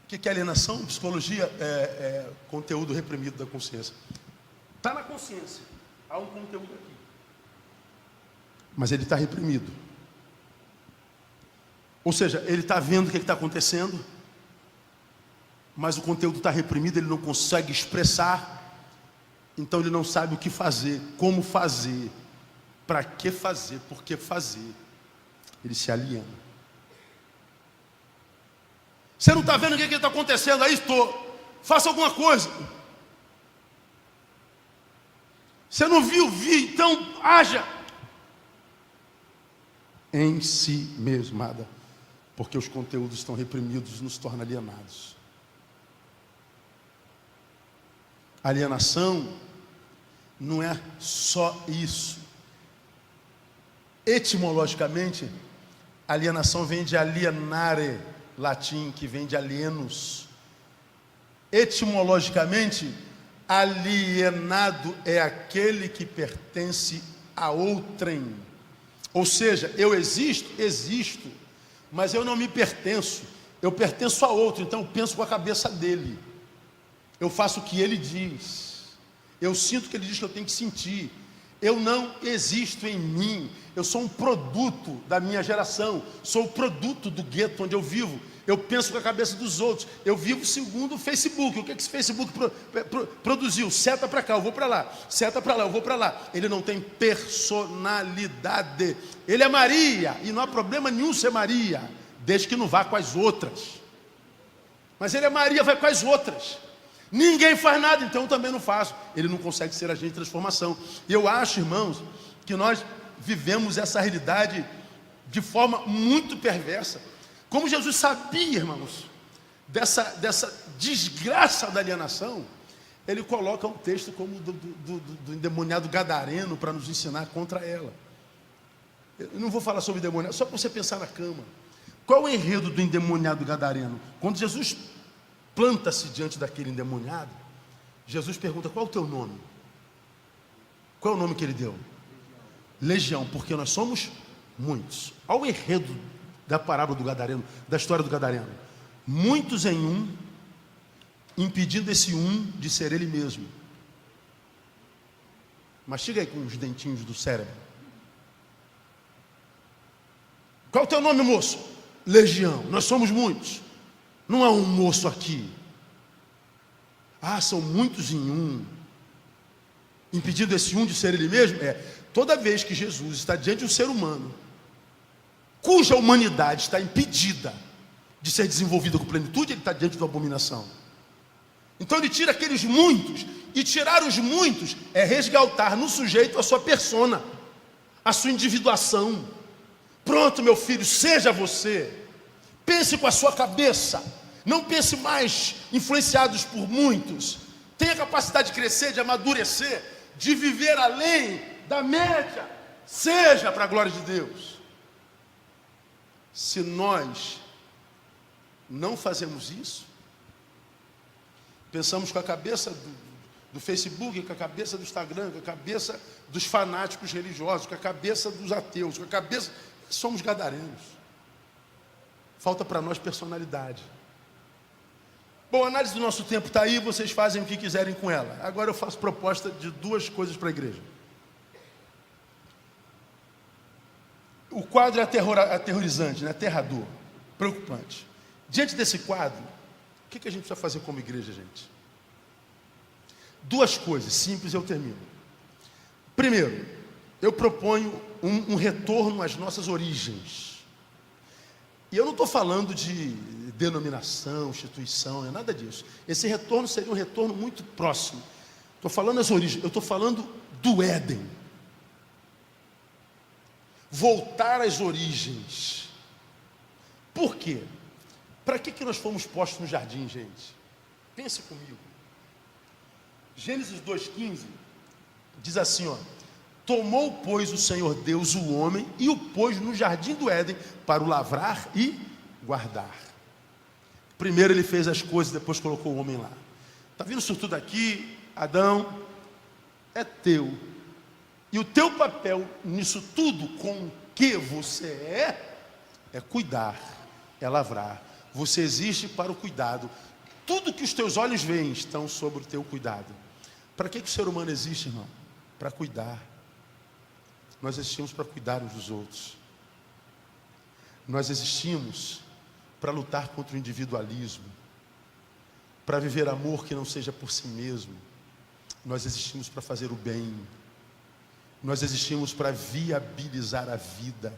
O que é alienação? Psicologia é conteúdo reprimido da consciência. Está na consciência, há um conteúdo aqui, mas ele está reprimido. Ou seja, ele está vendo o que está acontecendo, mas o conteúdo está reprimido, ele não consegue expressar, então ele não sabe o que fazer, como fazer, para que fazer, por que fazer. Ele se aliena. Você não está vendo o que está acontecendo? Aí estou. Faça alguma coisa. Você não viu? Vi, então haja. Em si mesmada. Porque os conteúdos estão reprimidos, nos torna alienados. Alienação não é só isso. Etimologicamente, alienação vem de alienare, latim, que vem de alienos. Etimologicamente, alienado é aquele que pertence a outrem. Ou seja, eu existo, mas eu não me pertenço. Eu pertenço a outro, então eu penso com a cabeça dele. Eu faço o que ele diz. Eu sinto o que ele diz que eu tenho que sentir. Eu não existo em mim. Eu sou um produto da minha geração. Sou o produto do gueto onde eu vivo. Eu penso com a cabeça dos outros. Eu vivo segundo o Facebook. O que esse Facebook produziu? Seta para cá, eu vou para lá. Seta para lá, eu vou para lá. Ele não tem personalidade. Ele é Maria. E não há problema nenhum ser Maria, desde que não vá com as outras. Mas ele é Maria, vai com as outras. Ninguém faz nada, então eu também não faço. Ele não consegue ser agente de transformação. E eu acho, irmãos, que nós vivemos essa realidade de forma muito perversa. Como Jesus sabia, irmãos, dessa desgraça da alienação, ele coloca um texto como do endemoniado gadareno para nos ensinar contra ela. Eu não vou falar sobre endemoniado, só para você pensar na cama. Qual é o enredo do endemoniado gadareno? Quando Jesus planta-se diante daquele endemoniado, Jesus pergunta: qual é o teu nome? Qual é o nome que ele deu? Legião, porque nós somos muitos. Olha o enredo da parábola do gadareno, da história do gadareno. Muitos em um, impedindo esse um de ser ele mesmo. Mastiga aí com os dentinhos do cérebro. Qual é o teu nome, moço? Legião, nós somos muitos. Não há um moço aqui. Ah, são muitos em um. Impedindo esse um de ser ele mesmo? Toda vez que Jesus está diante de um ser humano, cuja humanidade está impedida de ser desenvolvida com plenitude, ele está diante de uma abominação. Então ele tira aqueles muitos, e tirar os muitos é resgatar no sujeito a sua persona, a sua individuação. Pronto, meu filho, seja você. Pense com a sua cabeça. Não pense mais influenciados por muitos. Tenha capacidade de crescer, de amadurecer, de viver além da média. Seja para a glória de Deus. Se nós não fazemos isso, pensamos com a cabeça do Facebook, com a cabeça do Instagram, com a cabeça dos fanáticos religiosos, com a cabeça dos ateus, com a cabeça... Somos gadarenos. Falta para nós personalidade. Bom, a análise do nosso tempo está aí, vocês fazem o que quiserem com ela. Agora eu faço proposta de duas coisas para a igreja. O quadro é aterrorizante, né? Aterrador, preocupante. Diante desse quadro, o que a gente precisa fazer como igreja, gente? Duas coisas, simples, eu termino. Primeiro, eu proponho um retorno às nossas origens. E eu não estou falando de denominação, instituição, não é nada disso. Esse retorno seria um retorno muito próximo. Estou falando das origens, eu estou falando do Éden. Voltar às origens. Por quê? Para que nós fomos postos no jardim, gente? Pense comigo. Gênesis 2,15 diz assim, ó: tomou, pois, o Senhor Deus o homem e o pôs no jardim do Éden para o lavrar e guardar. Primeiro ele fez as coisas, depois colocou o homem lá. Está vendo isso tudo aqui? Adão, é teu. E o teu papel nisso tudo, com o que você é cuidar, é lavrar. Você existe para o cuidado. Tudo que os teus olhos veem estão sobre o teu cuidado. Para que o ser humano existe, irmão? Para cuidar. Nós existimos para cuidar uns dos outros. Nós existimos para lutar contra o individualismo, para viver amor que não seja por si mesmo. Nós existimos para fazer o bem. Nós existimos para viabilizar a vida,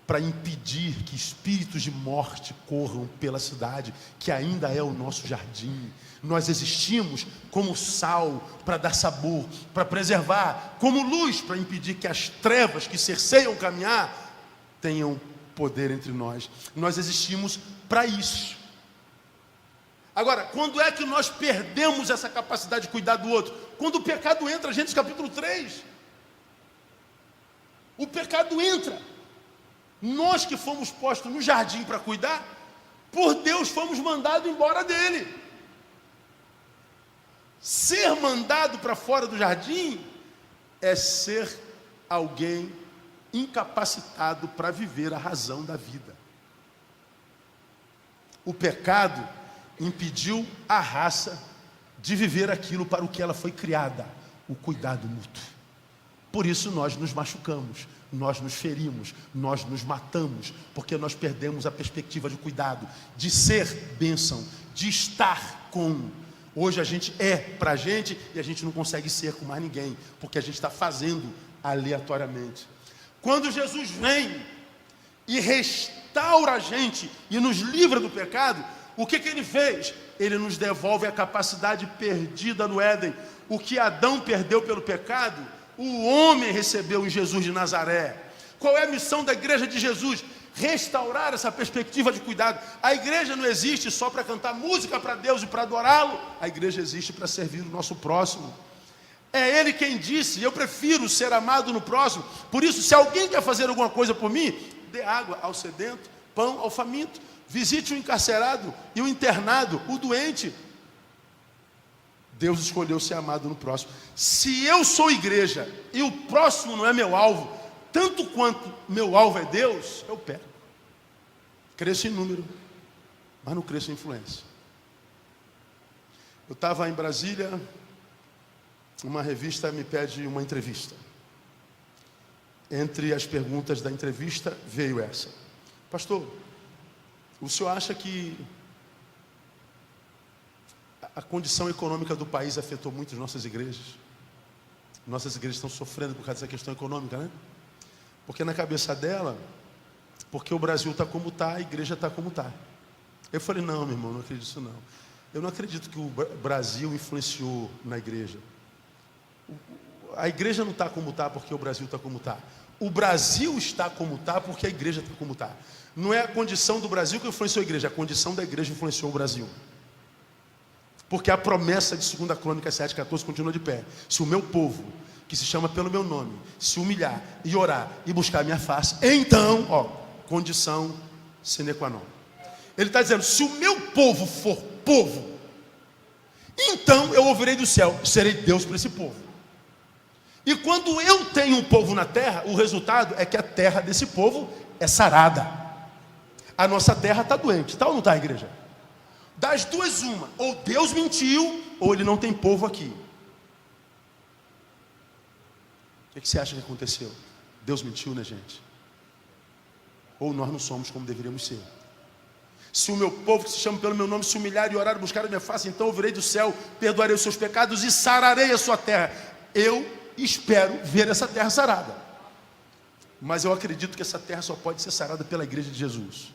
para impedir que espíritos de morte corram pela cidade, que ainda é o nosso jardim. Nós existimos como sal, para dar sabor, para preservar, como luz, para impedir que as trevas que cerceiam o caminhar tenham poder entre nós. Nós existimos para isso. Agora, quando é que nós perdemos essa capacidade de cuidar do outro? Quando o pecado entra, Gênesis capítulo 3. O pecado entra. Nós que fomos postos no jardim para cuidar, por Deus fomos mandados embora dele. Ser mandado para fora do jardim é ser alguém incapacitado para viver a razão da vida. O pecado impediu a raça de viver aquilo para o que ela foi criada, o cuidado mútuo. Por isso nós nos machucamos, nós nos ferimos, nós nos matamos, porque nós perdemos a perspectiva de cuidado, de ser bênção, de estar com. Hoje a gente é para a gente e a gente não consegue ser com mais ninguém, porque a gente está fazendo aleatoriamente. Quando Jesus vem e restaura a gente e nos livra do pecado, o que ele fez? Ele nos devolve a capacidade perdida no Éden. O que Adão perdeu pelo pecado, o homem recebeu em Jesus de Nazaré. Qual é a missão da igreja de Jesus? Restaurar essa perspectiva de cuidado. A igreja não existe só para cantar música para Deus e para adorá-lo. A igreja existe para servir o nosso próximo. É Ele quem disse: eu prefiro ser amado no próximo. Por isso, se alguém quer fazer alguma coisa por mim, dê água ao sedento, pão ao faminto, visite o encarcerado e o internado, o doente. Deus escolheu ser amado no próximo. Se eu sou igreja e o próximo não é meu alvo, tanto quanto meu alvo é Deus, eu pego. Cresço em número, mas não cresço em influência. Eu estava em Brasília, uma revista me pede uma entrevista. Entre as perguntas da entrevista veio essa: pastor, o senhor acha que a condição econômica do país afetou muito as nossas igrejas? Nossas igrejas estão sofrendo por causa dessa questão econômica, né? Porque na cabeça dela, porque o Brasil está como está, a igreja está como está. Eu falei: não, meu irmão, não acredito nisso não. Eu não acredito que o Brasil influenciou na igreja. A igreja não está como está porque o Brasil está como está. O Brasil está como está porque a igreja está como está. Não é a condição do Brasil que influenciou a igreja, a condição da igreja influenciou o Brasil. Porque a promessa de 2 Crônicas 7,14 continua de pé: se o meu povo, que se chama pelo meu nome, se humilhar e orar e buscar a minha face, então, condição sine qua non. Ele está dizendo: se o meu povo for povo, então eu ouvirei do céu, serei Deus para esse povo. E quando eu tenho um povo na terra, o resultado é que a terra desse povo é sarada. A nossa terra está doente, está ou não está, igreja? Das duas uma: ou Deus mentiu, ou ele não tem povo aqui. O que você acha que aconteceu? Deus mentiu, né, gente? Ou nós não somos como deveríamos ser. Se o meu povo, que se chama pelo meu nome, se humilhar e orar e buscar a minha face, então eu virei do céu, perdoarei os seus pecados e sararei a sua terra. Eu espero ver essa terra sarada. Mas eu acredito que essa terra só pode ser sarada pela igreja de Jesus.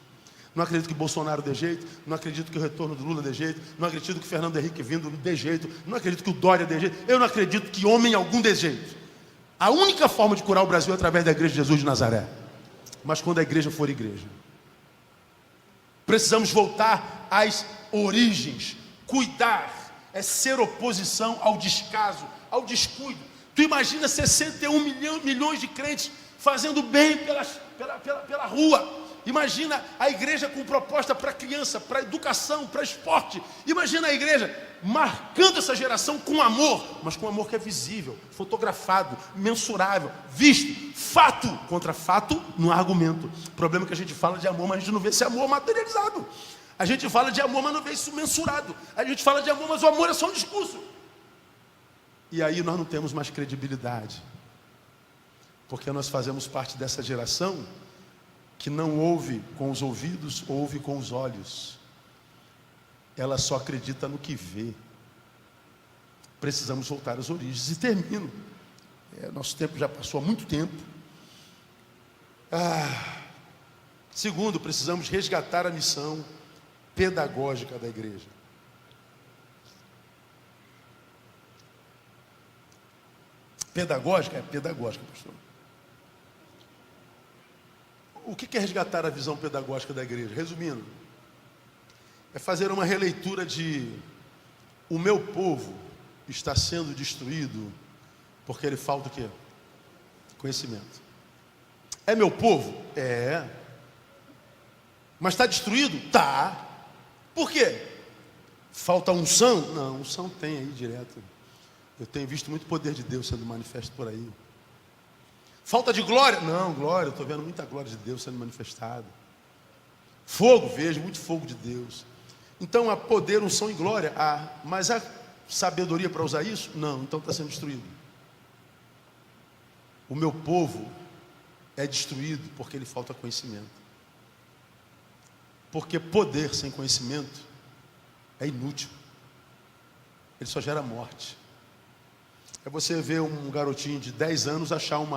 Não acredito que Bolsonaro dê jeito, não acredito que o retorno do Lula dê jeito, não acredito que o Fernando Henrique vindo dê jeito, não acredito que o Dória dê jeito, eu não acredito que homem algum dê jeito. A única forma de curar o Brasil é através da igreja de Jesus de Nazaré. Mas quando a igreja for igreja, precisamos voltar às origens. Cuidar é ser oposição ao descaso, ao descuido. Tu imagina 61 milhões de crentes fazendo bem pela rua, Imagina a igreja com proposta para criança, para educação, para esporte. Imagina a igreja marcando essa geração com amor, mas com amor que é visível, fotografado, mensurável, visto, fato contra fato, no argumento. O problema é que a gente fala de amor, mas a gente não vê esse amor materializado. A gente fala de amor, mas não vê isso mensurado. A gente fala de amor, mas o amor é só um discurso. E aí nós não temos mais credibilidade. Porque nós fazemos parte dessa geração que não ouve com os ouvidos, ouve com os olhos. Ela só acredita no que vê. Precisamos voltar às origens. E termino. Nosso tempo já passou há muito tempo. Segundo, precisamos resgatar a missão pedagógica da igreja. Pedagógica? É pedagógica, pastor. O que é resgatar a visão pedagógica da igreja? Resumindo, é fazer uma releitura de: o meu povo está sendo destruído porque ele falta o quê? Conhecimento. É meu povo? É. Mas está destruído? Tá. Por quê? Falta unção? Não, unção tem aí direto. Eu tenho visto muito poder de Deus sendo manifesto por aí. Falta de glória? Não, glória, eu estou vendo muita glória de Deus sendo manifestada. Fogo, vejo muito fogo de Deus. Então há poder, unção e glória. Mas há sabedoria para usar isso? Não, então está sendo destruído. O meu povo é destruído porque lhe falta conhecimento. Porque poder sem conhecimento é inútil. Ele só gera morte. É você ver um garotinho de 10 anos achar um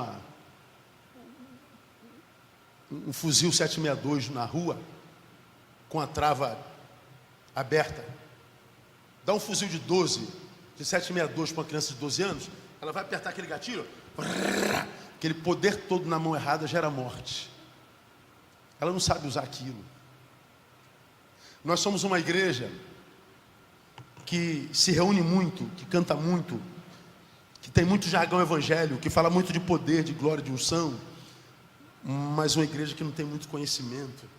fuzil 762 na rua, com a trava aberta. Dá um fuzil de 12, de 762 para uma criança de 12 anos, ela vai apertar aquele gatilho, aquele poder todo na mão errada gera morte. Ela não sabe usar aquilo. Nós somos uma igreja que se reúne muito, que canta muito, que tem muito jargão evangélico, que fala muito de poder, de glória, de unção, mas uma igreja que não tem muito conhecimento.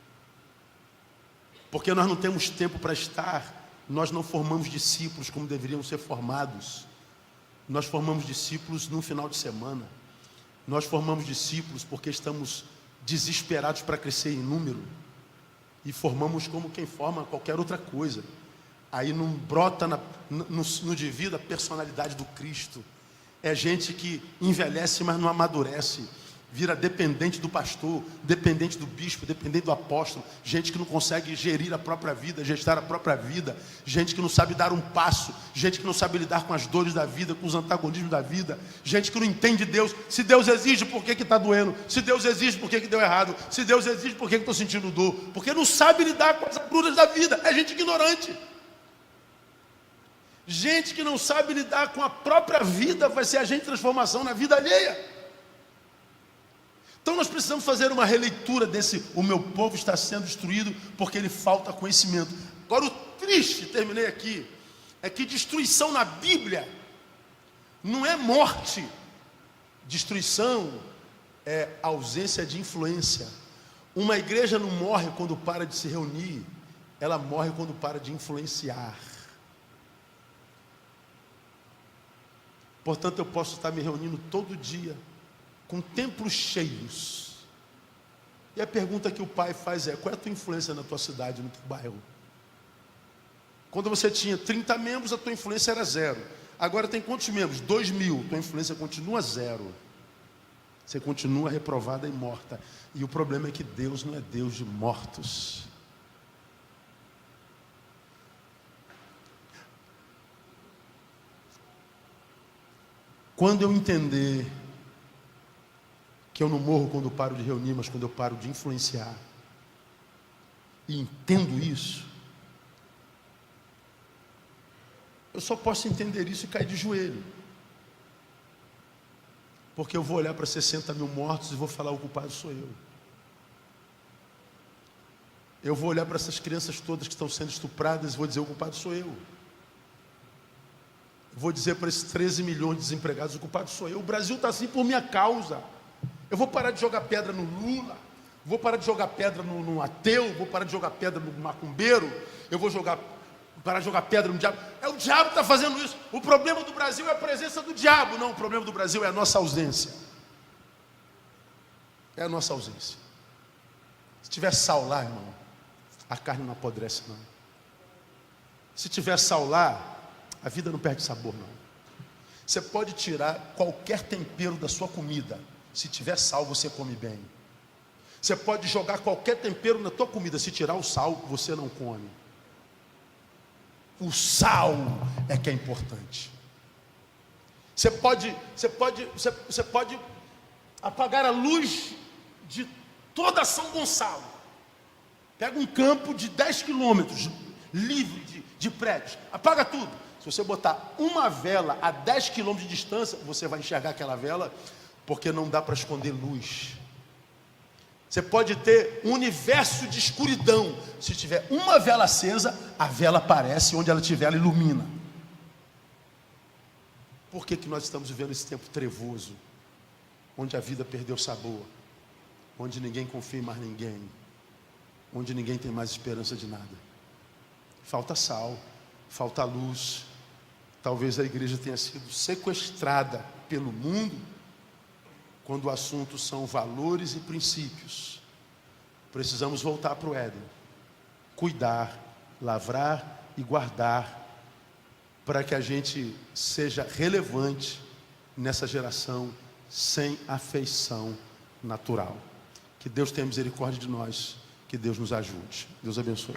Porque nós não temos tempo para estar, nós não formamos discípulos como deveriam ser formados. Nós formamos discípulos no final de semana. Nós formamos discípulos porque estamos desesperados para crescer em número. E formamos como quem forma qualquer outra coisa. Aí não brota no de vida a personalidade do Cristo. É gente que envelhece, mas não amadurece. Vira dependente do pastor, dependente do bispo, dependente do apóstolo. Gente que não consegue gerir a própria vida, gestar a própria vida. Gente que não sabe dar um passo. Gente que não sabe lidar com as dores da vida, com os antagonismos da vida. Gente que não entende Deus. Se Deus exige, por que está doendo? Se Deus exige, por que deu errado? Se Deus exige, por que estou sentindo dor? Porque não sabe lidar com as agruras da vida. É gente ignorante. Gente que não sabe lidar com a própria vida vai ser agente de transformação na vida alheia. Então nós precisamos fazer uma releitura desse: o meu povo está sendo destruído porque ele falta conhecimento. Agora o triste, terminei aqui, é que destruição na Bíblia não é morte. Destruição é ausência de influência. Uma igreja não morre quando para de se reunir, ela morre quando para de influenciar. Portanto, eu posso estar me reunindo todo dia, com templos cheios. E a pergunta que o pai faz é: qual é a tua influência na tua cidade, no teu bairro? Quando você tinha 30 membros, a tua influência era 0. Agora tem quantos membros? 2.000. Tua influência continua 0. Você continua reprovada e morta. E o problema é que Deus não é Deus de mortos. Quando eu entender que eu não morro quando eu paro de reunir, mas quando eu paro de influenciar, e entendo isso, eu só posso entender isso e cair de joelho. Porque eu vou olhar para 60 mil mortos e vou falar: o culpado sou eu. Eu vou olhar para essas crianças todas que estão sendo estupradas e vou dizer: o culpado sou eu. Vou dizer para esses 13 milhões de desempregados: o culpado sou eu. O Brasil está assim por minha causa. Eu vou parar de jogar pedra no Lula, Vou parar de jogar pedra no ateu, vou parar de jogar pedra no macumbeiro, eu vou parar de jogar pedra no diabo. É o diabo que está fazendo isso. O problema do Brasil é a presença do diabo. Não, o problema do Brasil é a nossa ausência. É a nossa ausência. Se tiver sal lá, irmão, a carne não apodrece, não. Se tiver sal lá, a vida não perde sabor, não. Você pode tirar qualquer tempero da sua comida. Se tiver sal, você come bem. Você pode jogar qualquer tempero na tua comida. Se tirar o sal, você não come. O sal é que é importante. Você pode apagar a luz de toda São Gonçalo. Pega um campo de 10 quilômetros, livre de prédios. Apaga tudo. Se você botar uma vela a 10 quilômetros de distância, você vai enxergar aquela vela, porque não dá para esconder luz. Você pode ter um universo de escuridão. Se tiver uma vela acesa, a vela aparece, onde ela estiver, ela ilumina. Por que nós estamos vivendo esse tempo trevoso, onde a vida perdeu sabor, onde ninguém confia em mais ninguém, onde ninguém tem mais esperança de nada? Falta sal, falta luz. Talvez a igreja tenha sido sequestrada pelo mundo, quando o assunto são valores e princípios. Precisamos voltar para o Éden, cuidar, lavrar e guardar, para que a gente seja relevante nessa geração sem afeição natural. Que Deus tenha misericórdia de nós, que Deus nos ajude. Deus abençoe.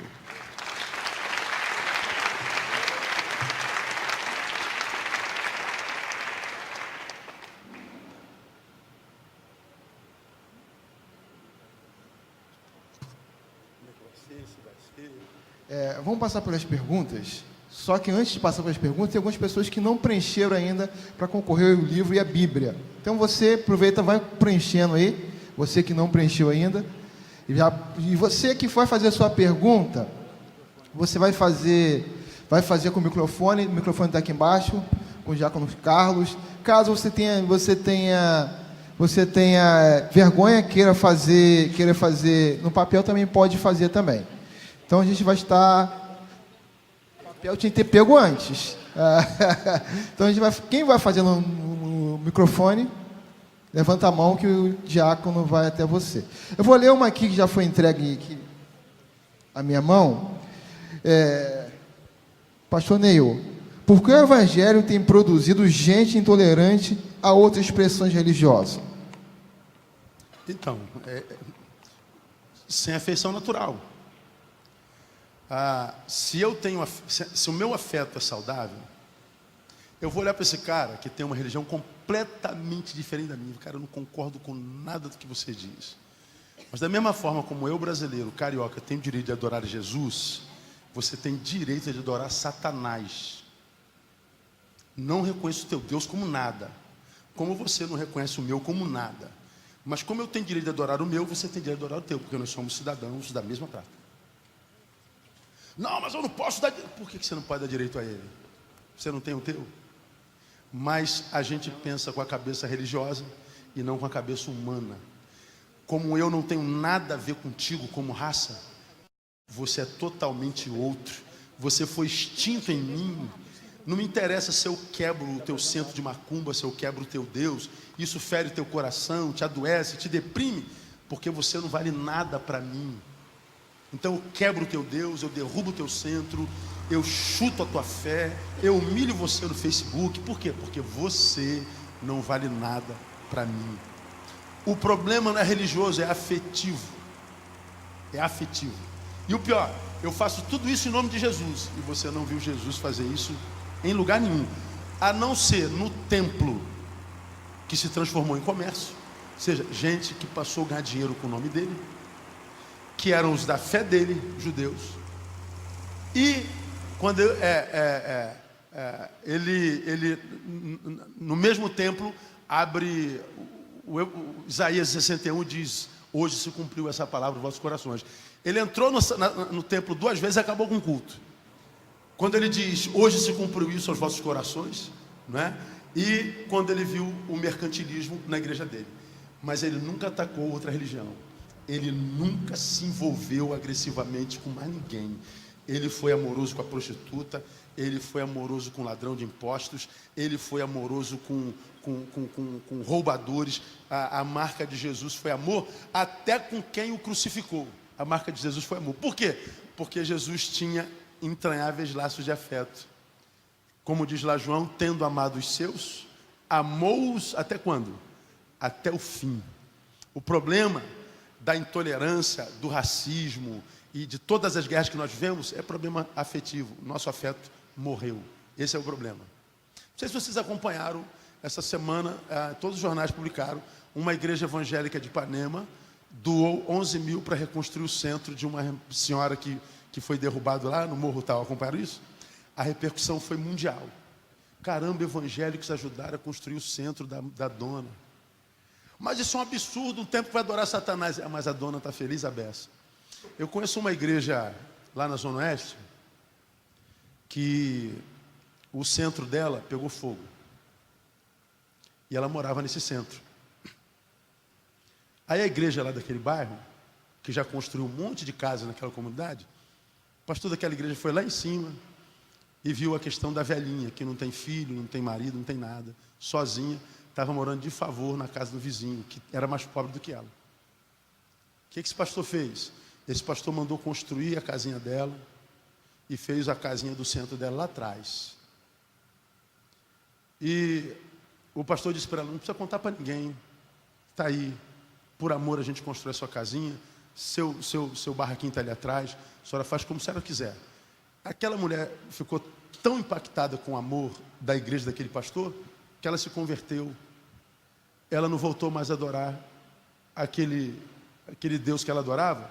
Vamos passar pelas perguntas. Só que antes de passar pelas perguntas, tem algumas pessoas que não preencheram ainda para concorrer ao livro e à Bíblia. Então você aproveita, vai preenchendo aí, você que não preencheu ainda. E você que vai fazer a sua pergunta, você vai fazer com o microfone está aqui embaixo, com o Diácono Carlos. Caso você tenha vergonha, queira fazer no papel, também pode fazer também. Então a gente vai estar... O papel tinha que ter pego antes. Então quem vai fazer no microfone, levanta a mão que o diácono vai até você. Eu vou ler uma aqui que já foi entregue aqui à minha mão. Pastor Neil, por que o Evangelho tem produzido gente intolerante a outras expressões religiosas? Então, sem afeição natural. Se o meu afeto é saudável, eu vou olhar para esse cara que tem uma religião completamente diferente da minha. Cara, eu não concordo com nada do que você diz. Mas da mesma forma como eu, brasileiro, carioca, tenho o direito de adorar Jesus, você tem direito de adorar Satanás. Não reconheço o teu Deus como nada. Como você não reconhece o meu como nada. Mas como eu tenho direito de adorar o meu, você tem direito de adorar o teu, porque nós somos cidadãos da mesma prata. Não, mas eu não posso dar... Por que você não pode dar direito a ele? Você não tem o teu? Mas a gente pensa com a cabeça religiosa e não com a cabeça humana. Como eu não tenho nada a ver contigo como raça, você é totalmente outro. Você foi extinto em mim. Não me interessa se eu quebro o teu centro de macumba, se eu quebro o teu Deus. Isso fere o teu coração, te adoece, te deprime, porque você não vale nada para mim. Então eu quebro o teu Deus, eu derrubo o teu centro, eu chuto a tua fé, eu humilho você no Facebook. Por quê? Porque você não vale nada para mim. O problema não é religioso, é afetivo. É afetivo. E o pior, eu faço tudo isso em nome de Jesus, e você não viu Jesus fazer isso em lugar nenhum, a não ser no templo, que se transformou em comércio. Ou seja, gente que passou a ganhar dinheiro com o nome dele, que eram os da fé dele, judeus. E quando ele no mesmo templo abre Isaías 61, diz: hoje se cumpriu essa palavra nos vossos corações. Ele entrou no templo 2 vezes e acabou com o culto. Quando ele diz: hoje se cumpriu isso aos vossos corações, não é? E quando ele viu o mercantilismo na igreja dele. Mas ele nunca atacou outra religião. ele nunca se envolveu agressivamente com mais ninguém. Ele foi amoroso com a prostituta, ele foi amoroso com o ladrão de impostos, ele foi amoroso com roubadores. A marca de Jesus foi amor, até com quem o crucificou. A marca de Jesus foi amor. Por quê? Porque Jesus tinha entranháveis laços de afeto. Como diz lá João, tendo amado os seus, amou-os até quando? Até o fim. O problema da intolerância, do racismo e de todas as guerras que nós vivemos é problema afetivo. Nosso afeto morreu. Esse é o problema. Não sei se vocês acompanharam essa semana, todos os jornais publicaram, uma igreja evangélica de Ipanema doou 11 mil para reconstruir o centro de uma senhora que foi derrubado lá no Morro Tal. Acompanharam isso? A repercussão foi mundial. Caramba, evangélicos ajudaram a construir o centro da dona. Mas isso é um absurdo, um tempo que vai adorar Satanás. Mas a dona está feliz, a beça. Eu conheço uma igreja lá na Zona Oeste, que o centro dela pegou fogo. E ela morava nesse centro. Aí a igreja lá daquele bairro, que já construiu um monte de casas naquela comunidade, o pastor daquela igreja foi lá em cima e viu a questão da velhinha, que não tem filho, não tem marido, não tem nada, sozinha. Estava morando de favor na casa do vizinho, que era mais pobre do que ela. O que esse pastor fez? Esse pastor mandou construir a casinha dela e fez a casinha do centro dela lá atrás. E o pastor disse para ela, não precisa contar para ninguém, está aí, por amor a gente constrói a sua casinha, seu barraquinho está ali atrás, a senhora faz como a senhora quiser. Aquela mulher ficou tão impactada com o amor da igreja daquele pastor, que ela se converteu. Ela não voltou mais a adorar aquele Deus que ela adorava,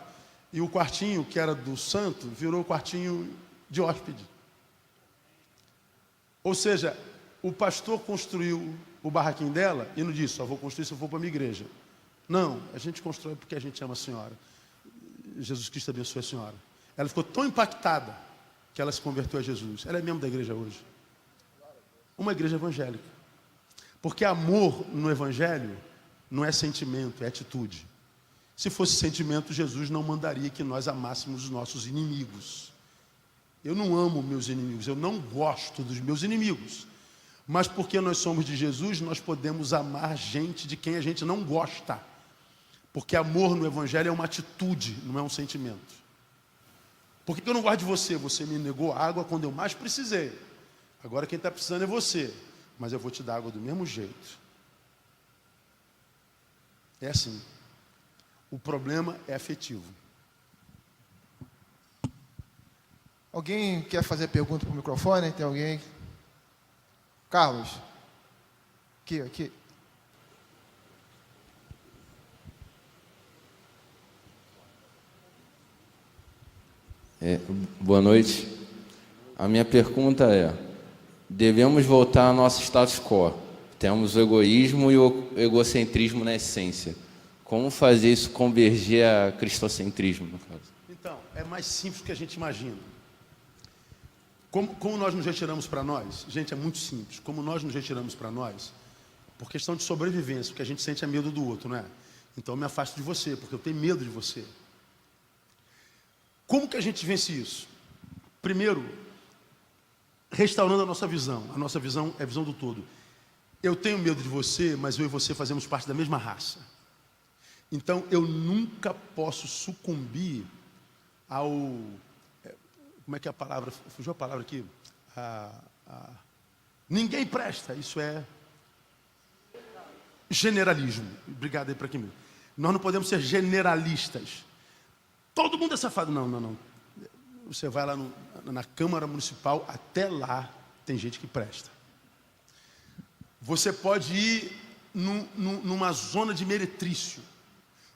e o quartinho que era do santo virou o quartinho de hóspede. Ou seja, o pastor construiu o barraquinho dela e não disse, só vou construir se eu for para a minha igreja. Não, a gente constrói porque a gente ama a senhora. Jesus Cristo abençoe a senhora. Ela ficou tão impactada que ela se converteu a Jesus. Ela é membro da igreja hoje. Uma igreja evangélica. Porque amor no evangelho não é sentimento, é atitude. Se fosse sentimento, Jesus não mandaria que nós amássemos os nossos inimigos. Eu não amo meus inimigos, eu não gosto dos meus inimigos. Mas porque nós somos de Jesus, nós podemos amar gente de quem a gente não gosta. Porque amor no evangelho é uma atitude, não é um sentimento. Por que eu não gosto de você? Você me negou água quando eu mais precisei. Agora quem está precisando é você. Mas eu vou te dar água do mesmo jeito. É assim. O problema é afetivo. Alguém quer fazer pergunta para o microfone? Tem alguém? Carlos. Aqui. Boa noite. A minha pergunta é: devemos voltar ao nosso status quo. Temos o egoísmo e o egocentrismo na essência. Como fazer isso converger a cristocentrismo, no caso? Então, é mais simples do que a gente imagina. Como nós nos retiramos para nós? Gente, é muito simples. Como nós nos retiramos para nós, por questão de sobrevivência, porque a gente sente medo do outro, não é? Então eu me afasto de você, porque eu tenho medo de você. Como que a gente vence isso? Primeiro, restaurando a nossa visão. A nossa visão é a visão do todo. Eu tenho medo de você, mas eu e você fazemos parte da mesma raça. Então eu nunca posso sucumbir ao... Como é que é a palavra? Fugiu a palavra aqui. Ninguém presta. Isso é generalismo. Obrigado aí para quem. Nós não podemos ser generalistas. Todo mundo é safado. Não. Você vai lá na Câmara Municipal, até lá tem gente que presta. Você pode ir numa zona de meretrício.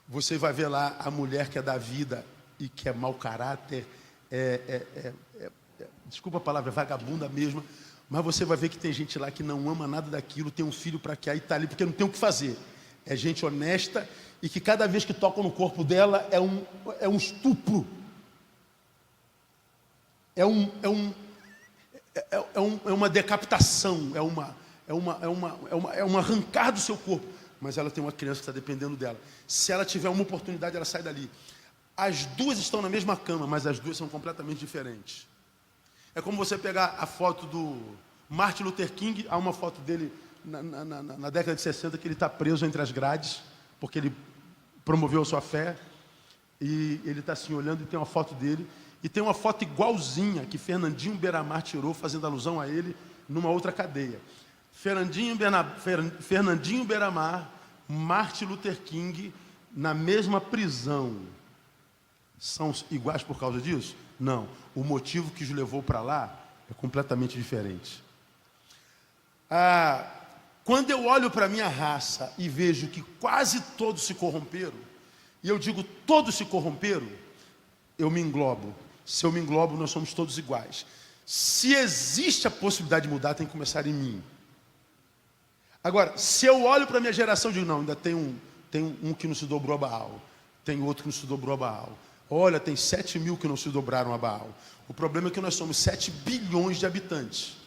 Você vai ver lá a mulher que é da vida e que é mau caráter, desculpa a palavra, é vagabunda mesmo, mas você vai ver que tem gente lá que não ama nada daquilo, tem um filho para cá e está ali porque não tem o que fazer. É gente honesta e que cada vez que tocam no corpo dela é um estupro. É uma decapitação, é um arrancar do seu corpo. mas ela tem uma criança que está dependendo dela. Se ela tiver uma oportunidade, ela sai dali. As duas estão na mesma cama, mas as duas são completamente diferentes. É como você pegar a foto do Martin Luther King, há uma foto dele na década de 60, que ele está preso entre as grades, porque ele promoveu a sua fé, e ele está assim olhando e tem uma foto dele, e tem uma foto igualzinha que Fernandinho Beiramar tirou, fazendo alusão a ele, numa outra cadeia. Fernandinho Beiramar, Martin Luther King, na mesma prisão. São iguais por causa disso? Não. O motivo que os levou para lá é completamente diferente. Quando eu olho para a minha raça e vejo que quase todos se corromperam, e eu digo todos se corromperam, eu me englobo. Se eu me englobo, nós somos todos iguais. Se existe a possibilidade de mudar, tem que começar em mim. Agora, se eu olho para a minha geração e digo, não, ainda tem um que não se dobrou a Baal, tem outro que não se dobrou a Baal. Olha, tem 7 mil que não se dobraram a Baal. O problema é que nós somos 7 bilhões de habitantes.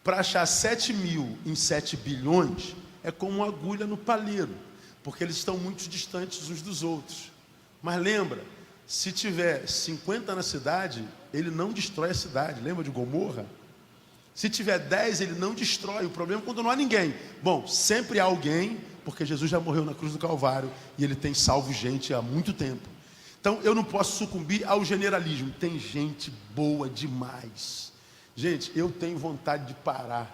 Para achar 7 mil em 7 bilhões, é como uma agulha no palheiro, porque eles estão muito distantes uns dos outros. Mas lembra, se tiver 50 na cidade, ele não destrói a cidade. Lembra de Gomorra? Se tiver 10, ele não destrói. O problema é quando não há ninguém. Bom, sempre há alguém, porque Jesus já morreu na cruz do Calvário e ele tem salvo gente há muito tempo. Então eu não posso sucumbir ao generalismo. Tem gente boa demais. Gente, eu tenho vontade de parar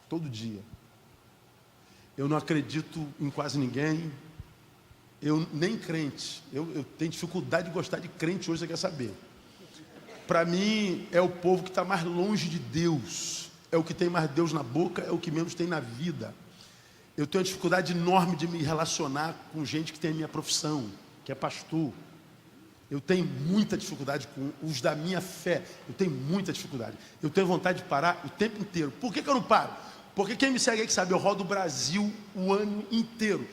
todo dia. Eu não acredito em quase ninguém. Eu nem crente. Eu tenho dificuldade de gostar de crente hoje, você quer saber. Para mim, é o povo que está mais longe de Deus. É o que tem mais Deus na boca, é o que menos tem na vida. Eu tenho uma dificuldade enorme de me relacionar com gente que tem a minha profissão, que é pastor. Eu tenho muita dificuldade com os da minha fé. Eu tenho muita dificuldade. Eu tenho vontade de parar o tempo inteiro. Por que eu não paro? Porque quem me segue aí que sabe, eu rodo o Brasil o ano inteiro.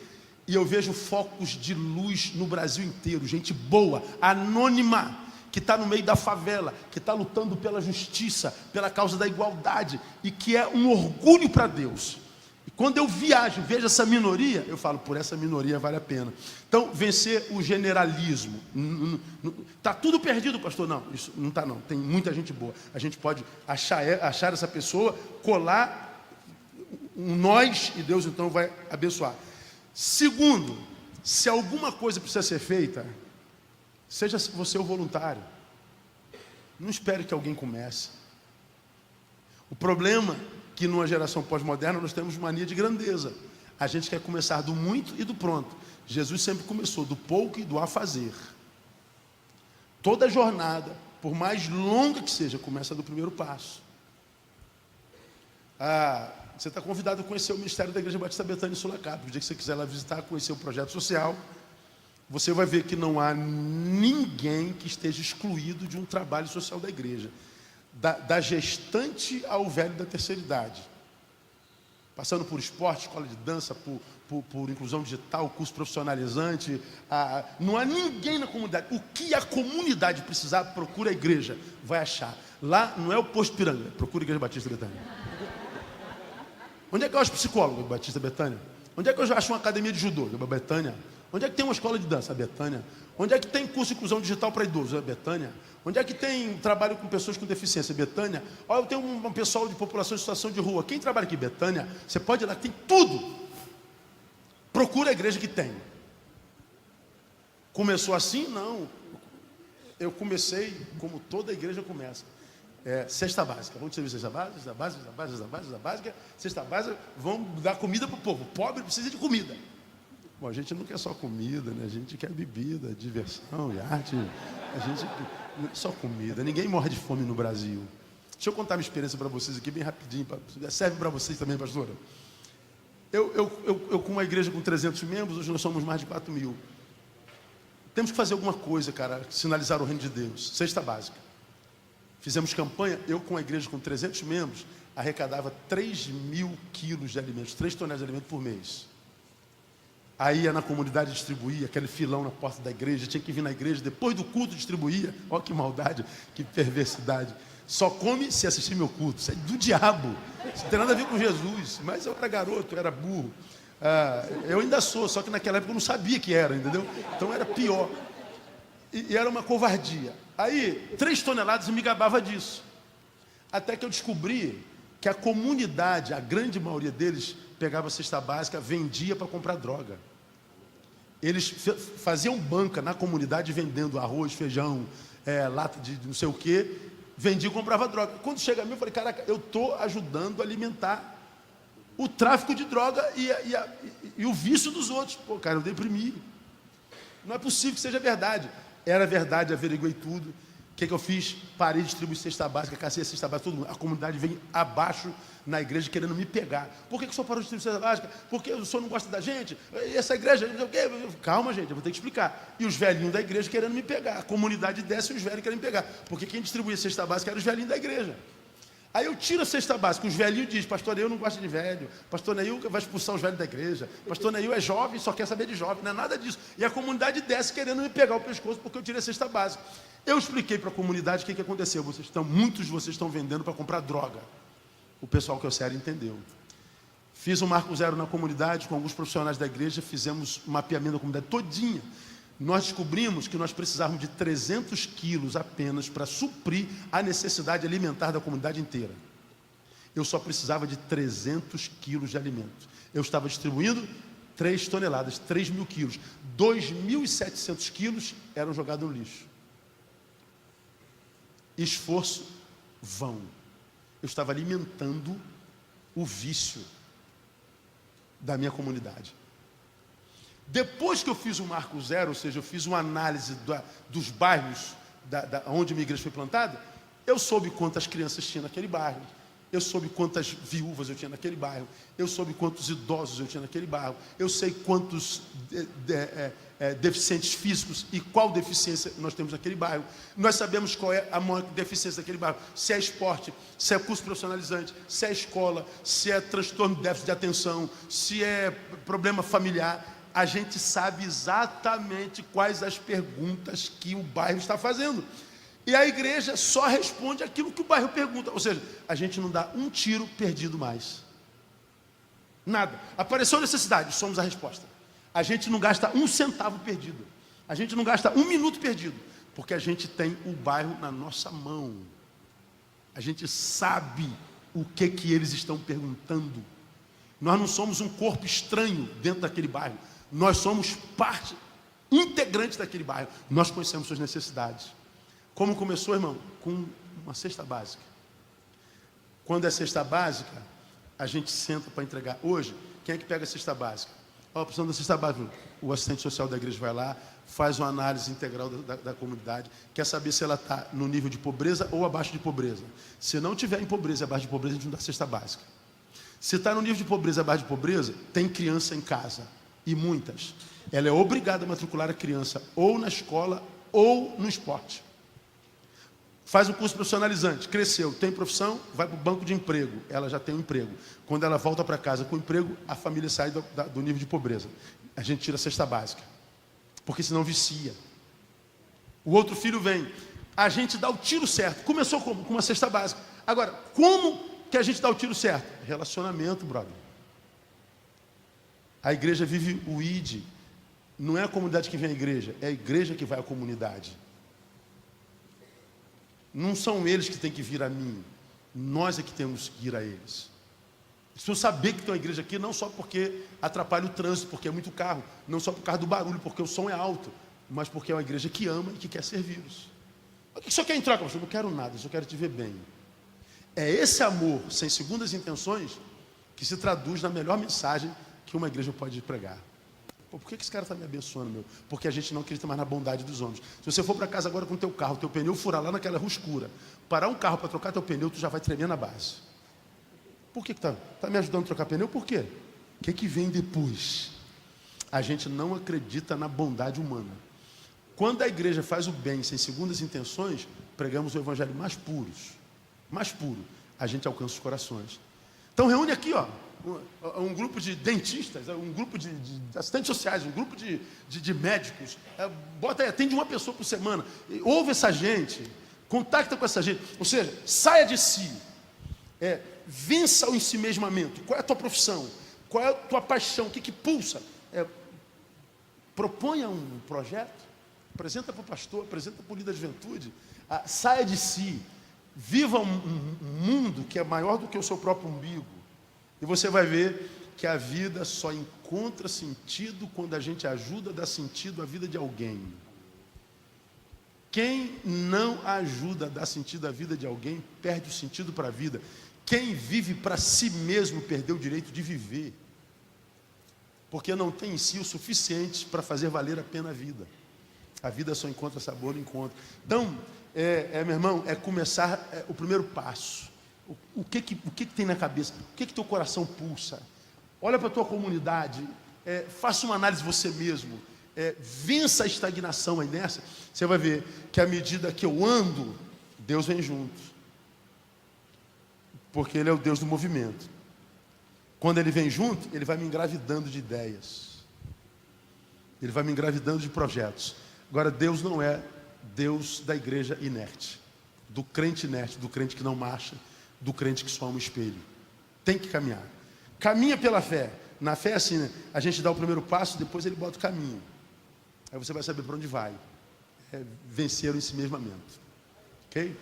E eu vejo focos de luz no Brasil inteiro. Gente boa, anônima, que está no meio da favela, que está lutando pela justiça, pela causa da igualdade, e que é um orgulho para Deus. E quando eu viajo, vejo essa minoria, eu falo, por essa minoria vale a pena. Então, vencer o generalismo. Está tudo perdido, pastor? Não, isso não está não. Tem muita gente boa. A gente pode achar essa pessoa, colar um nós, e Deus então vai abençoar. Segundo, se alguma coisa precisa ser feita, seja você o voluntário. Não espere que alguém comece. O problema é que numa geração pós-moderna nós temos mania de grandeza. A gente quer começar do muito e do pronto. Jesus sempre começou do pouco e do a fazer. Toda jornada, por mais longa que seja, começa do primeiro passo. Você está convidado a conhecer o Ministério da Igreja Batista Betânia em Sulacap. O dia que você quiser lá visitar, conhecer o projeto social, você vai ver que não há ninguém que esteja excluído de um trabalho social da igreja. Da gestante ao velho da terceira idade. Passando por esporte, escola de dança, por inclusão digital, curso profissionalizante. Não há ninguém na comunidade. O que a comunidade precisar, procura a igreja, vai achar. Lá não é o posto Piranga, procura a Igreja Batista Betânia. Onde é que eu acho psicólogo? Batista Betânia. Onde é que eu acho uma academia de judô? Betânia. Onde é que tem uma escola de dança? Betânia. Onde é que tem curso de inclusão digital para idosos? Betânia. Onde é que tem trabalho com pessoas com deficiência? Betânia. Olha, eu tenho um pessoal de população em situação de rua. Quem trabalha aqui? Betânia. Você pode ir lá, tem tudo. Procura a igreja que tem. Começou assim? Não. Eu comecei como toda igreja começa. Cesta básica. Vamos distribuir cesta básica, cesta básica, cesta básica, cesta básica, cesta básica. Cesta básica, vamos dar comida para o povo. O pobre precisa de comida. Bom, a gente não quer só comida, né? A gente quer bebida, diversão e arte. A gente não é só comida. Ninguém morre de fome no Brasil. Deixa eu contar minha experiência para vocês aqui, bem rapidinho. Serve para vocês também, pastora. Eu com uma igreja com 300 membros, hoje nós somos mais de 4 mil. Temos que fazer alguma coisa, cara, sinalizar o reino de Deus. Cesta básica. Fizemos campanha, eu com a igreja com 300 membros, arrecadava 3.000 quilos de alimentos, 3 toneladas de alimento por mês. Aí ia na comunidade distribuir, aquele filão na porta da igreja, tinha que vir na igreja, depois do culto distribuía. Olha que maldade, que perversidade. Só come se assistir meu culto, isso é do diabo. Isso não tem nada a ver com Jesus, mas eu era garoto, eu era burro. Eu ainda sou, só que naquela época eu não sabia que era, entendeu? Então era pior. E era uma covardia. Aí, 3 toneladas, eu me gabava disso. Até que eu descobri que a comunidade, a grande maioria deles, pegava a cesta básica, vendia para comprar droga. Eles faziam banca na comunidade vendendo arroz, feijão, lata de não sei o quê, vendia e comprava droga. Quando chega a mim, eu falei, caraca, eu estou ajudando a alimentar o tráfico de droga e o vício dos outros. Pô, cara, eu deprimi. Não é possível que seja verdade. Era verdade, averiguei tudo. O que eu fiz? Parei de distribuir cesta básica, cacei a cesta básica, todo mundo. A comunidade vem abaixo na igreja querendo me pegar. Por que o senhor parou de distribuir cesta básica? Porque o senhor não gosta da gente? E essa igreja, não sei o quê. Calma, gente, eu vou ter que explicar. E os velhinhos da igreja querendo me pegar. A comunidade desce e os velhos querem me pegar. Porque quem distribuía cesta básica eram os velhinhos da igreja. Aí eu tiro a cesta básica, os velhinhos dizem, pastor Neil não gosta de velho, pastor Neil vai expulsar os velhos da igreja, pastor Neil é jovem, só quer saber de jovem, não é nada disso. E a comunidade desce querendo me pegar o pescoço porque eu tirei a cesta básica. Eu expliquei para a comunidade o que aconteceu. Muitos de vocês estão vendendo para comprar droga. O pessoal que eu sério entendeu. Fiz um Marco Zero na comunidade com alguns profissionais da igreja, fizemos um mapeamento da comunidade todinha. Nós descobrimos que nós precisávamos de 300 quilos apenas para suprir a necessidade alimentar da comunidade inteira. Eu só precisava de 300 quilos de alimento. Eu estava distribuindo 3 toneladas, 3.000 quilos. 2.700 quilos eram jogados no lixo. Esforço vão. Eu estava alimentando o vício da minha comunidade. Depois que eu fiz o Marco Zero, ou seja, eu fiz uma análise dos bairros onde a minha igreja foi plantada, eu soube quantas crianças tinha naquele bairro, eu soube quantas viúvas eu tinha naquele bairro, eu soube quantos idosos eu tinha naquele bairro, eu sei quantos deficientes físicos e qual deficiência nós temos naquele bairro. Nós sabemos qual é a maior deficiência daquele bairro, se é esporte, se é curso profissionalizante, se é escola, se é transtorno de déficit de atenção, se é problema familiar. A gente sabe exatamente quais as perguntas que o bairro está fazendo. E a igreja só responde aquilo que o bairro pergunta. Ou seja, a gente não dá um tiro perdido mais. Nada. Apareceu necessidade, somos a resposta. A gente não gasta um centavo perdido. A gente não gasta um minuto perdido. Porque a gente tem o bairro na nossa mão. A gente sabe o que eles estão perguntando. Nós não somos um corpo estranho dentro daquele bairro. Nós somos parte integrante daquele bairro. Nós conhecemos suas necessidades. Como começou, irmão? Com uma cesta básica. Quando é cesta básica, a gente senta para entregar. Hoje, quem é que pega a cesta básica? Precisando da cesta básica. O assistente social da igreja vai lá, faz uma análise integral da comunidade, quer saber se ela está no nível de pobreza ou abaixo de pobreza. Se não tiver em pobreza e abaixo de pobreza, a gente não dá cesta básica. Se está no nível de pobreza e abaixo de pobreza, tem criança em casa. E muitas. Ela é obrigada a matricular a criança ou na escola ou no esporte. Faz um curso profissionalizante, cresceu, tem profissão, vai para o banco de emprego. Ela já tem um emprego. Quando ela volta para casa com o emprego, a família sai do nível de pobreza. A gente tira a cesta básica. Porque senão vicia. O outro filho vem. A gente dá o tiro certo. Começou como? Com uma cesta básica. Agora, como que a gente dá o tiro certo? Relacionamento, brother. A igreja vive o ID. Não é a comunidade que vem à igreja, é a igreja que vai à comunidade. Não são eles que têm que vir a mim. Nós é que temos que ir a eles. Preciso saber que tem uma igreja aqui, não só porque atrapalha o trânsito, porque é muito carro, não só por causa do barulho, porque o som é alto, mas porque é uma igreja que ama e que quer servi-los. O que o senhor quer em troca? Eu não quero nada, eu só quero te ver bem. É esse amor, sem segundas intenções, que se traduz na melhor mensagem que uma igreja pode pregar. Pô, por que esse cara está me abençoando, meu? Porque a gente não acredita mais na bondade dos homens. Se você for para casa agora com o teu carro, teu pneu furar lá naquela rua escura, parar um carro para trocar teu pneu, tu já vai tremer na base. Por que está me ajudando a trocar pneu? Por quê? O que vem depois? A gente não acredita na bondade humana. Quando a igreja faz o bem sem segundas intenções, pregamos o evangelho mais puro, a gente alcança os corações. Então reúne aqui, um grupo de dentistas, um grupo de assistentes sociais, um grupo de médicos, bota aí, atende uma pessoa por semana, ouve essa gente, contacta com essa gente, ou seja, saia de si, vença o ensimesmamento. Qual é a tua profissão? Qual é a tua paixão? O que pulsa? Proponha um projeto, apresenta para o pastor, apresenta para o líder da juventude, saia de si, viva um mundo que é maior do que o seu próprio umbigo, e você vai ver que a vida só encontra sentido quando a gente ajuda a dar sentido à vida de alguém. Quem não ajuda a dar sentido à vida de alguém, perde o sentido para a vida. Quem vive para si mesmo, perdeu o direito de viver. Porque não tem em si o suficiente para fazer valer a pena a vida. A vida só encontra sabor no encontro. Então, meu irmão, começar o primeiro passo. O que tem na cabeça? O que teu coração pulsa? Olha para a tua comunidade. Faça uma análise você mesmo. Vença a estagnação aí nessa. Você vai ver que à medida que eu ando, Deus vem junto. Porque Ele é o Deus do movimento. Quando Ele vem junto, Ele vai me engravidando de ideias. Ele vai me engravidando de projetos. Agora, Deus não é Deus da igreja inerte. Do crente inerte, do crente que não marcha, do crente que só é um espelho. Tem que caminhar. Caminha pela fé. Na fé é assim, né? A gente dá o primeiro passo, depois Ele bota o caminho. Aí você vai saber para onde vai. Vencer o ensimesmamento. Ok?